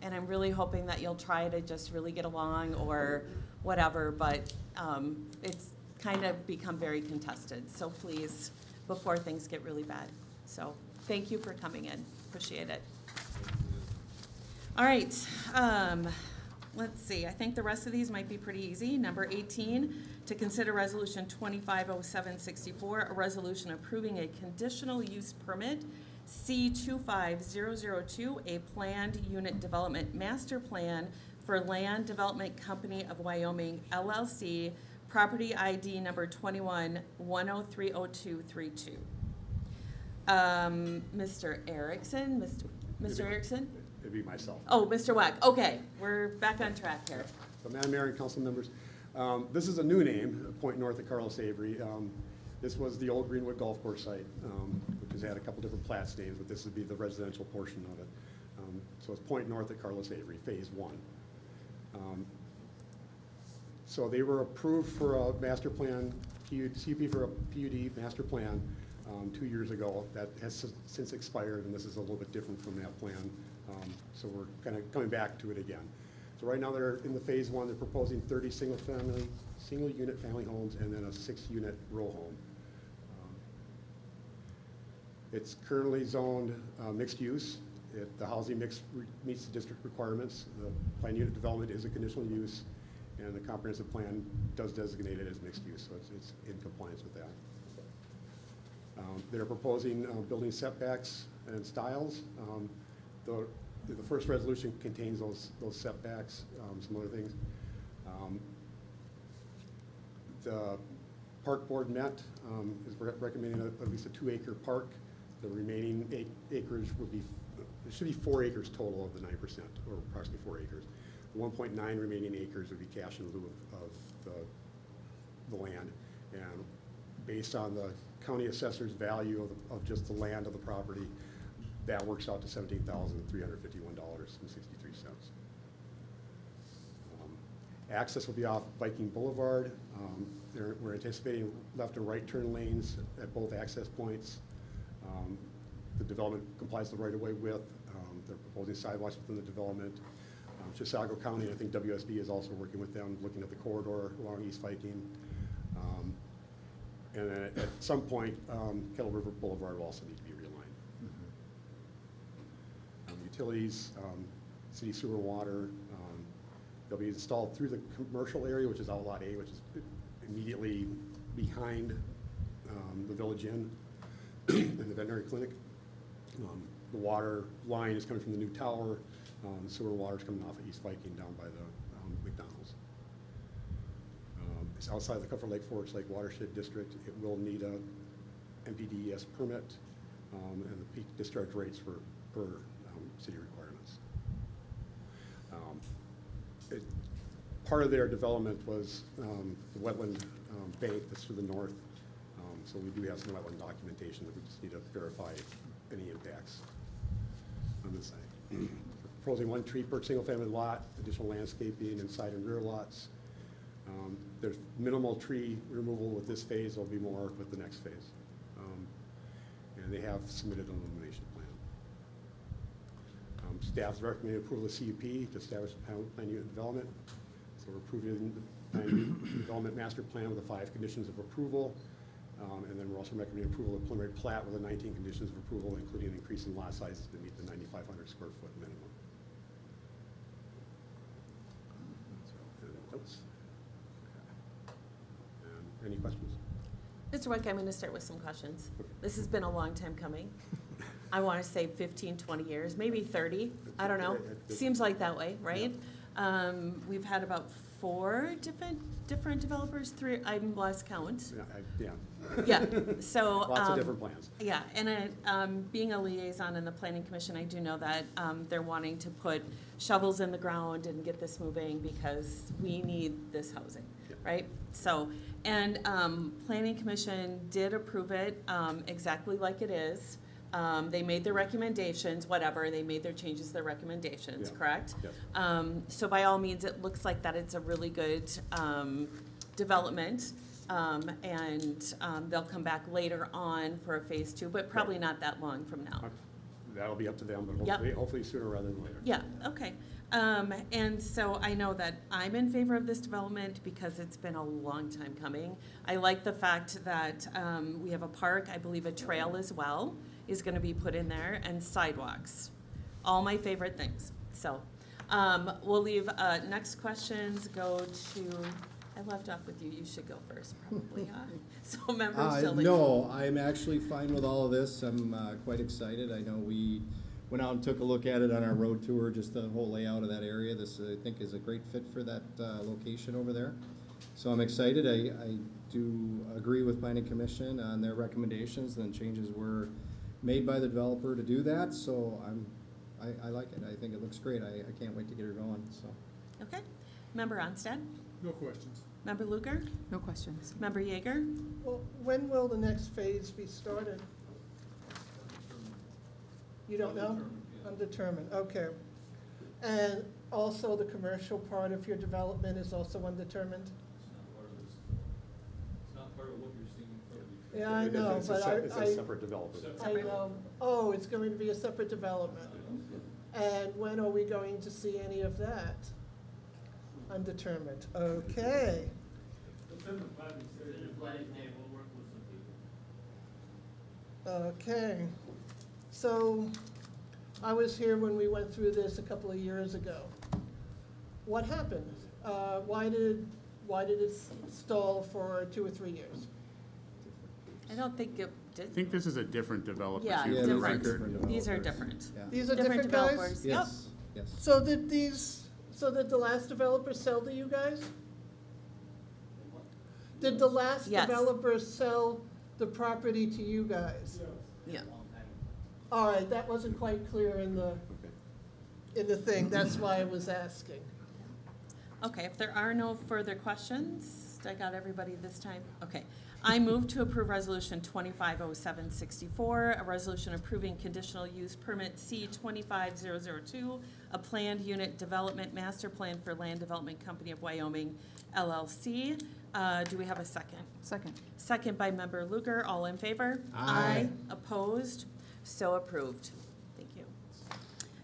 And I'm really hoping that you'll try to just really get along or whatever, but it's kind of become very contested. So please, before things get really bad. So thank you for coming in. Appreciate it. All right. Let's see. I think the rest of these might be pretty easy. Number 18, to consider Resolution 250764, a resolution approving a conditional use permit C25002, a planned unit development master plan for Land Development Company of Wyoming, LLC, property ID number 21-1030232. Mr. Erickson, Mr. Erickson? It'd be myself. Oh, Mr. Wack, okay, we're back on track here. So Madam Mayor and council members, this is a new name, Point North of Carlos Avery. This was the old Greenwood Golf Course site, which has had a couple different plats names, but this would be the residential portion of it. So it's Point North of Carlos Avery, Phase 1. So they were approved for a master plan, CUP for a PUD master plan 2 years ago. That has since expired, and this is a little bit different from that plan. So we're kind of coming back to it again. So right now they're in the Phase 1, they're proposing 30 single unit family homes and then a 6-unit row home. It's currently zoned mixed use. The housing mix meets the district requirements. The planned unit development is a conditional use, and the comprehensive plan does designate it as mixed use, so it's in compliance with that. They're proposing building setbacks and styles. The first resolution contains those setbacks, some other things. The park board met, is recommending at least a 2-acre park. The remaining acres would be, there should be 4 acres total of the 9%, or approximately 4 acres. The 1.9 remaining acres would be cash in lieu of the land. And based on the county assessor's value of just the land of the property, that works out to $17,351.63. Access will be off Viking Boulevard. We're anticipating left and right turn lanes at both access points. The development complies the right-of-way width. They're proposing sidewalks within the development. Chisago County, I think WSB is also working with them, looking at the corridor along East Viking. And then at some point, Kettle River Boulevard will also need to be realigned. Utilities, city sewer and water, they'll be installed through the commercial area, which is Outlot A, which is immediately behind the Village Inn and the veterinary clinic. The water line is coming from the new tower. The sewer water is coming off of East Viking down by the McDonald's. It's outside the Comfort Lake Forest Lake Watershed District. It will need a MPDES permit and the peak discharge rates per city requirements. Part of their development was the wetland bank that's to the north. So we do have some wetland documentation that we just need to verify any impacts on this site. We're proposing 1 tree per single family lot, additional landscaping inside and rear lots. There's minimal tree removal with this phase. There'll be more with the next phase. And they have submitted an illumination plan. Staff's recommended approval of CUP to establish planned unit development. So we're approving the planned unit development master plan with the 5 conditions of approval. And then we're also recommending approval of preliminary plat with the 19 conditions of approval, including an increase in lot sizes to meet the 9,500 square foot minimum. Any questions? Mr. Wick, I'm going to start with some questions. This has been a long time coming. I want to say 15, 20 years, maybe 30. I don't know. Seems like that way, right? We've had about 4 different developers. 3. I'm lost count. Yeah. So lots of different plans. Yeah, and being a liaison in the Planning Commission, I do know that they're wanting to put shovels in the ground and get this moving because we need this housing, right? So, and Planning Commission did approve it exactly like it is. They made their recommendations, whatever, they made their changes, their recommendations, correct? Yes. So by all means, it looks like that it's a really good development. And they'll come back later on for a phase 2, but probably not that long from now. that'll be up to them, but Yep. hopefully sooner rather than later. Yeah, okay. And so I know that I'm in favor of this development because it's been a long time coming. I like the fact that we have a park, I believe a trail as well is gonna be put in there, and sidewalks. All my favorite things. So, we'll leave, next questions go to, I left off with you, you should go first probably, huh? So Member Schilling. No, I'm actually fine with all of this. I'm quite excited. I know we went out and took a look at it on our road tour, just the whole layout of that area. This, I think, is a great fit for that location over there. So I'm excited. I do agree with Planning Commission on their recommendations, and changes were made by the developer to do that. So I like it. I think it looks great. I can't wait to get her going, so. Okay. Member Onstad? No questions. Member Luker? No questions. Member Yeager? Well, when will the next phase be started? You don't know? Undetermined, okay. And also the commercial part of your development is also undetermined? It's not part of what you're seeing in front of you. Yeah, I know, It's but a separate development. I know, oh, it's going to be a separate development. And when are we going to see any of that? Undetermined, okay. Okay, so I was here when we went through this a couple of years ago. What happened? Why did it stall for 2 or 3 years? I don't think it I did. think this is a different developer. Yeah, too, Yeah, for the these are different. record. These are developers. different. Yeah. These are different guys? developers. Yep. Yes, yes. So did the last developer sell to you guys? Did the last Yes. developer sell the property to you guys? Yeah. All right, that wasn't quite clear in the thing, that's why I was asking. Okay, if there are no further questions, I got everybody this time? Okay. I move to approve Resolution 250764, a resolution approving conditional use permit C 25002, a planned unit development master plan for Land Development Company of Wyoming LLC. Do we have a second? Second. Second by Member Luker, all in favor? Aye. Opposed? So approved. Thank you.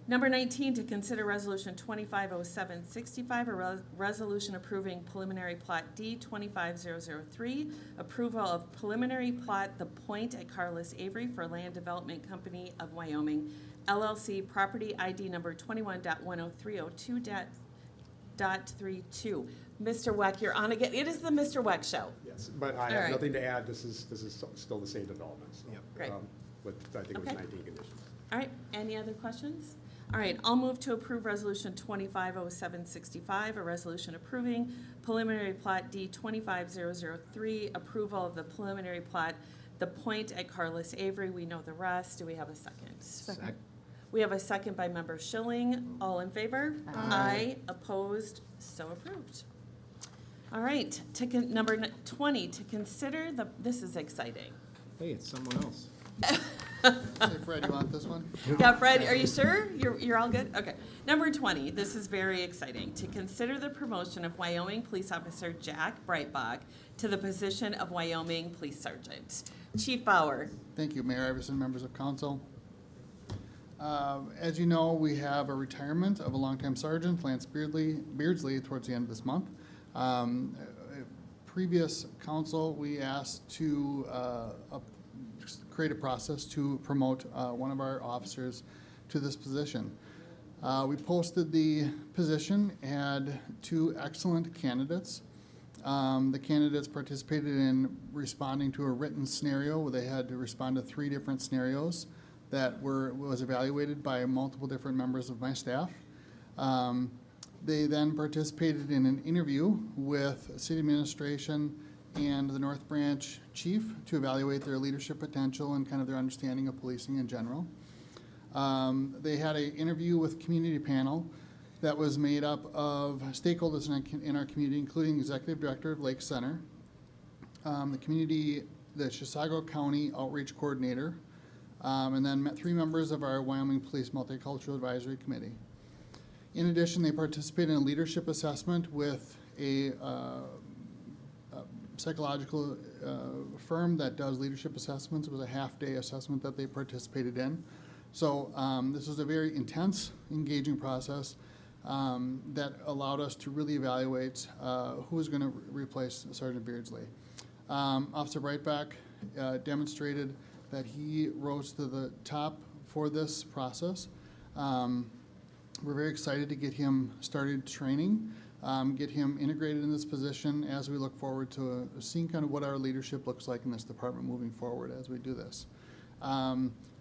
Number 19, to consider Resolution 250765, a resolution approving preliminary plot D 25003, approval of preliminary plot The Point at Carlos Avery for Land Development Company of Wyoming, LLC, property ID number 21.10302.32. Mr. Weck, you're on again. It is the Mr. Weck show. Yes, but I All have right. nothing to add. This is still the same development. So, Great. With, I think it was Okay. 19 conditions. All right, any other questions? All right, I'll move to approve Resolution 250765, a resolution approving preliminary plot D 25003, approval of the preliminary plot The Point at Carlos Avery. We know the rest. Do we have a second? Second. We have a second by Member Schilling. All in favor? Aye. Opposed? So approved. All right, number 20, to consider this is exciting. Hey, it's someone else. Hey, Fred, you want this one? Yeah, Fred, are you sure? You're all good? Okay. Number 20, this is very exciting. To consider the promotion of Wyoming Police Officer Jack Breitbach to the position of Wyoming Police Sergeant. Chief Bauer. Thank you, Mayor Iverson, members of council. As you know, we have a retirement of a longtime sergeant, Lance Beardsley, towards the end of this month. Previous council, we asked to create a process to promote one of our officers to this position. We posted the position, had 2 excellent candidates. The candidates participated in responding to a written scenario where they had to respond to 3 different scenarios that was evaluated by multiple different members of my staff. They then participated in an interview with city administration and the North Branch chief to evaluate their leadership potential and kind of their understanding of policing in general. They had an interview with community panel that was made up of stakeholders in our community, including the executive director of Lake Center, the Chisago County Outreach Coordinator, and then 3 members of our Wyoming Police Multicultural Advisory Committee. In addition, they participated in a leadership assessment with a psychological firm that does leadership assessments. It was a half-day assessment that they participated in. So this was a very intense, engaging process that allowed us to really evaluate who was going to replace Sergeant Beardsley. Officer Breitbach demonstrated that he rose to the top for this process. We're very excited to get him started training, get him integrated in this position as we look forward to seeing kind of what our leadership looks like in this department moving forward as we do this.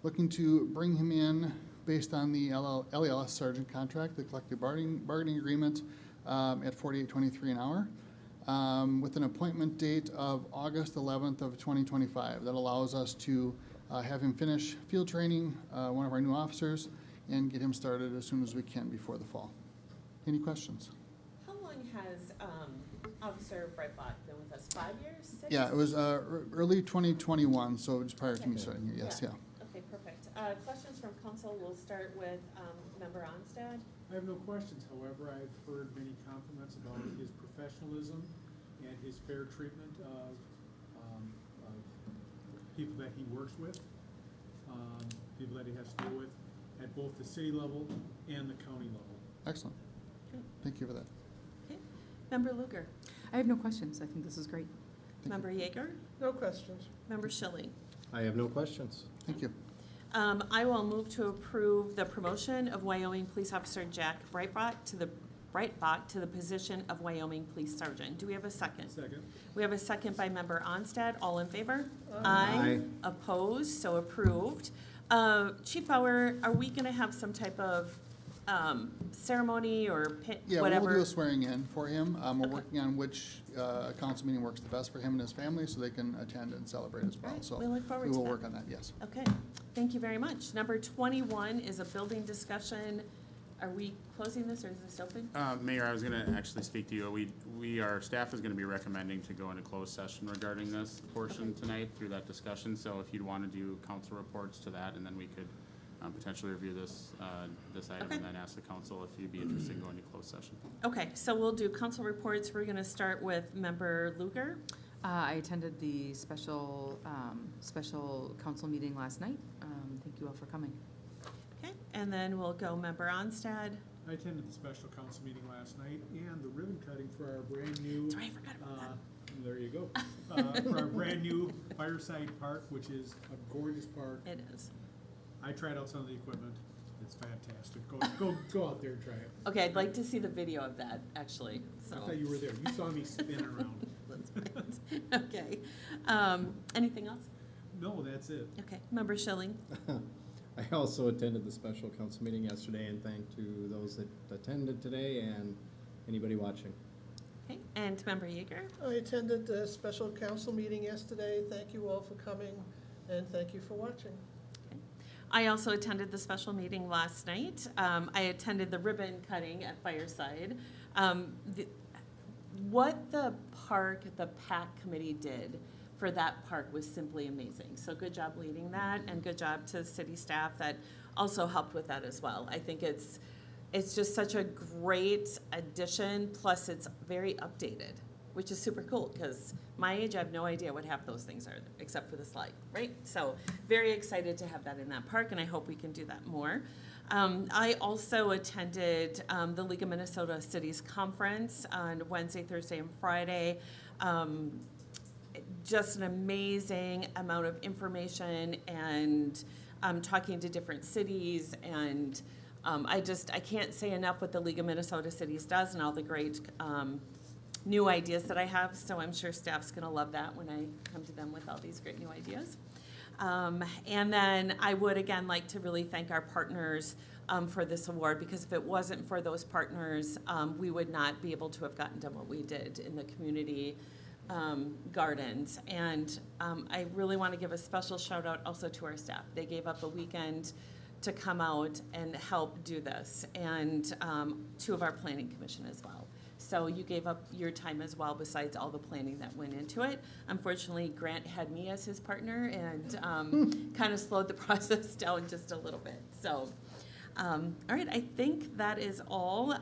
Looking to bring him in based on the LELS sergeant contract, the collective bargaining agreement at $48.23 an hour, with an appointment date of August 11th of 2025. That allows us to have him finish field training, one of our new officers, and get him started as soon as we can before the fall. Any questions? How long has Officer Breitbach been with us? 5 years? 6? Yeah, it was early 2021, so just prior to me starting here, yes, yeah. Okay, perfect. Questions from council, we'll start with Member Onstad. I have no questions, however, I've heard many compliments about his professionalism and his fair treatment of people that he works with, people that he has to deal with at both the city level and the county level. Excellent. Great. Thank you for that. Okay. Member Luger. I have no questions. I think this is great. Member Yeager. No questions. Member Schilling. I have no questions. Thank you. I will move to approve the promotion of Wyoming Police Officer Jack Breitbach to the position of Wyoming Police Sergeant. Do we have a second? Second. We have a second by Member Onstad. All in favor? Aye. Opposed? So approved. Chief Bauer, are we going to have some type of ceremony or Yeah, whatever? we'll do a swearing in for him. We're Okay. working on which council meeting works the best for him and his family so they can attend and celebrate as well. Right, So we look forward we to will that. work on that, yes. Okay, thank you very much. Number 21 is a building discussion. Are we closing this or is this open? Mayor, I was gonna actually speak to you. Our staff is gonna be recommending to go into closed session regarding this portion tonight through that discussion. So if you'd wanna do council reports to that, and then we could potentially review this item Okay. and then ask the council if you'd be interested in going to closed session. Okay, so we'll do council reports. We're gonna start with Member Luger. I attended the special council meeting last night. Thank you all for coming. Okay, and then we'll go Member Onstad. I attended the special council meeting last night and the ribbon cutting for our brand new. Sorry, I forgot about that. There you go. For our brand new Fireside Park, which is a gorgeous park. It is. I tried out some of the equipment. It's fantastic. Go out there and try it. Okay, I'd like to see the video of that, actually, so. I thought you were there. You saw me spin around. Okay. Anything else? No, that's it. Okay, Member Schilling. I also attended the special council meeting yesterday, and thank to those that attended today and anybody watching. Okay, and Member Yeager. I attended the special council meeting yesterday. Thank you all for coming, and thank you for watching. I also attended the special meeting last night. I attended the ribbon cutting at Fireside. What the PAC committee did for that park was simply amazing. So good job leading that, and good job to city staff that also helped with that as well. I think it's just such a great addition, plus it's very updated, which is super cool, because my age, I have no idea what half those things are, except for the slide, right? So very excited to have that in that park, and I hope we can do that more. I also attended the League of Minnesota Cities Conference on Wednesday, Thursday, and Friday. Just an amazing amount of information and talking to different cities, and I can't say enough what the League of Minnesota Cities does and all the great new ideas that I have, so I'm sure staff's gonna love that when I come to them with all these great new ideas. And then I would again like to really thank our partners for this award, because if it wasn't for those partners, we would not be able to have gotten done what we did in the community gardens. And I really want to give a special shout out also to our staff. They gave up a weekend to come out and help do this, and two of our planning commission as well. So you gave up your time as well, besides all the planning that went into it. Unfortunately, Grant had me as his partner and kind of slowed the process down just a little bit. So, all right, I think that is all.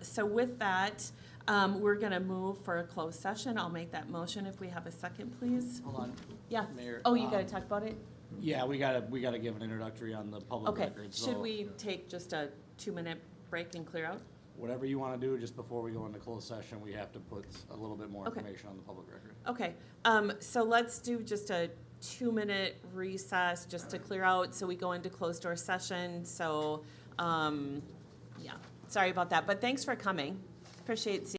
So with that, we're gonna move for a closed session. I'll make that motion if we have a second, please. Hold on. Yeah. Mayor, Oh, you gotta talk about it? Yeah, we gotta give an introductory on the public Okay, record, so. should we take just a 2-minute break and clear out? Whatever you wanna do, just before we go into closed session, we have to put a little bit more Okay. information on the public record. Okay, so let's do just a 2-minute recess just to clear out, so we go into closed door session, so, yeah, sorry about that, but thanks for coming. Appreciate seeing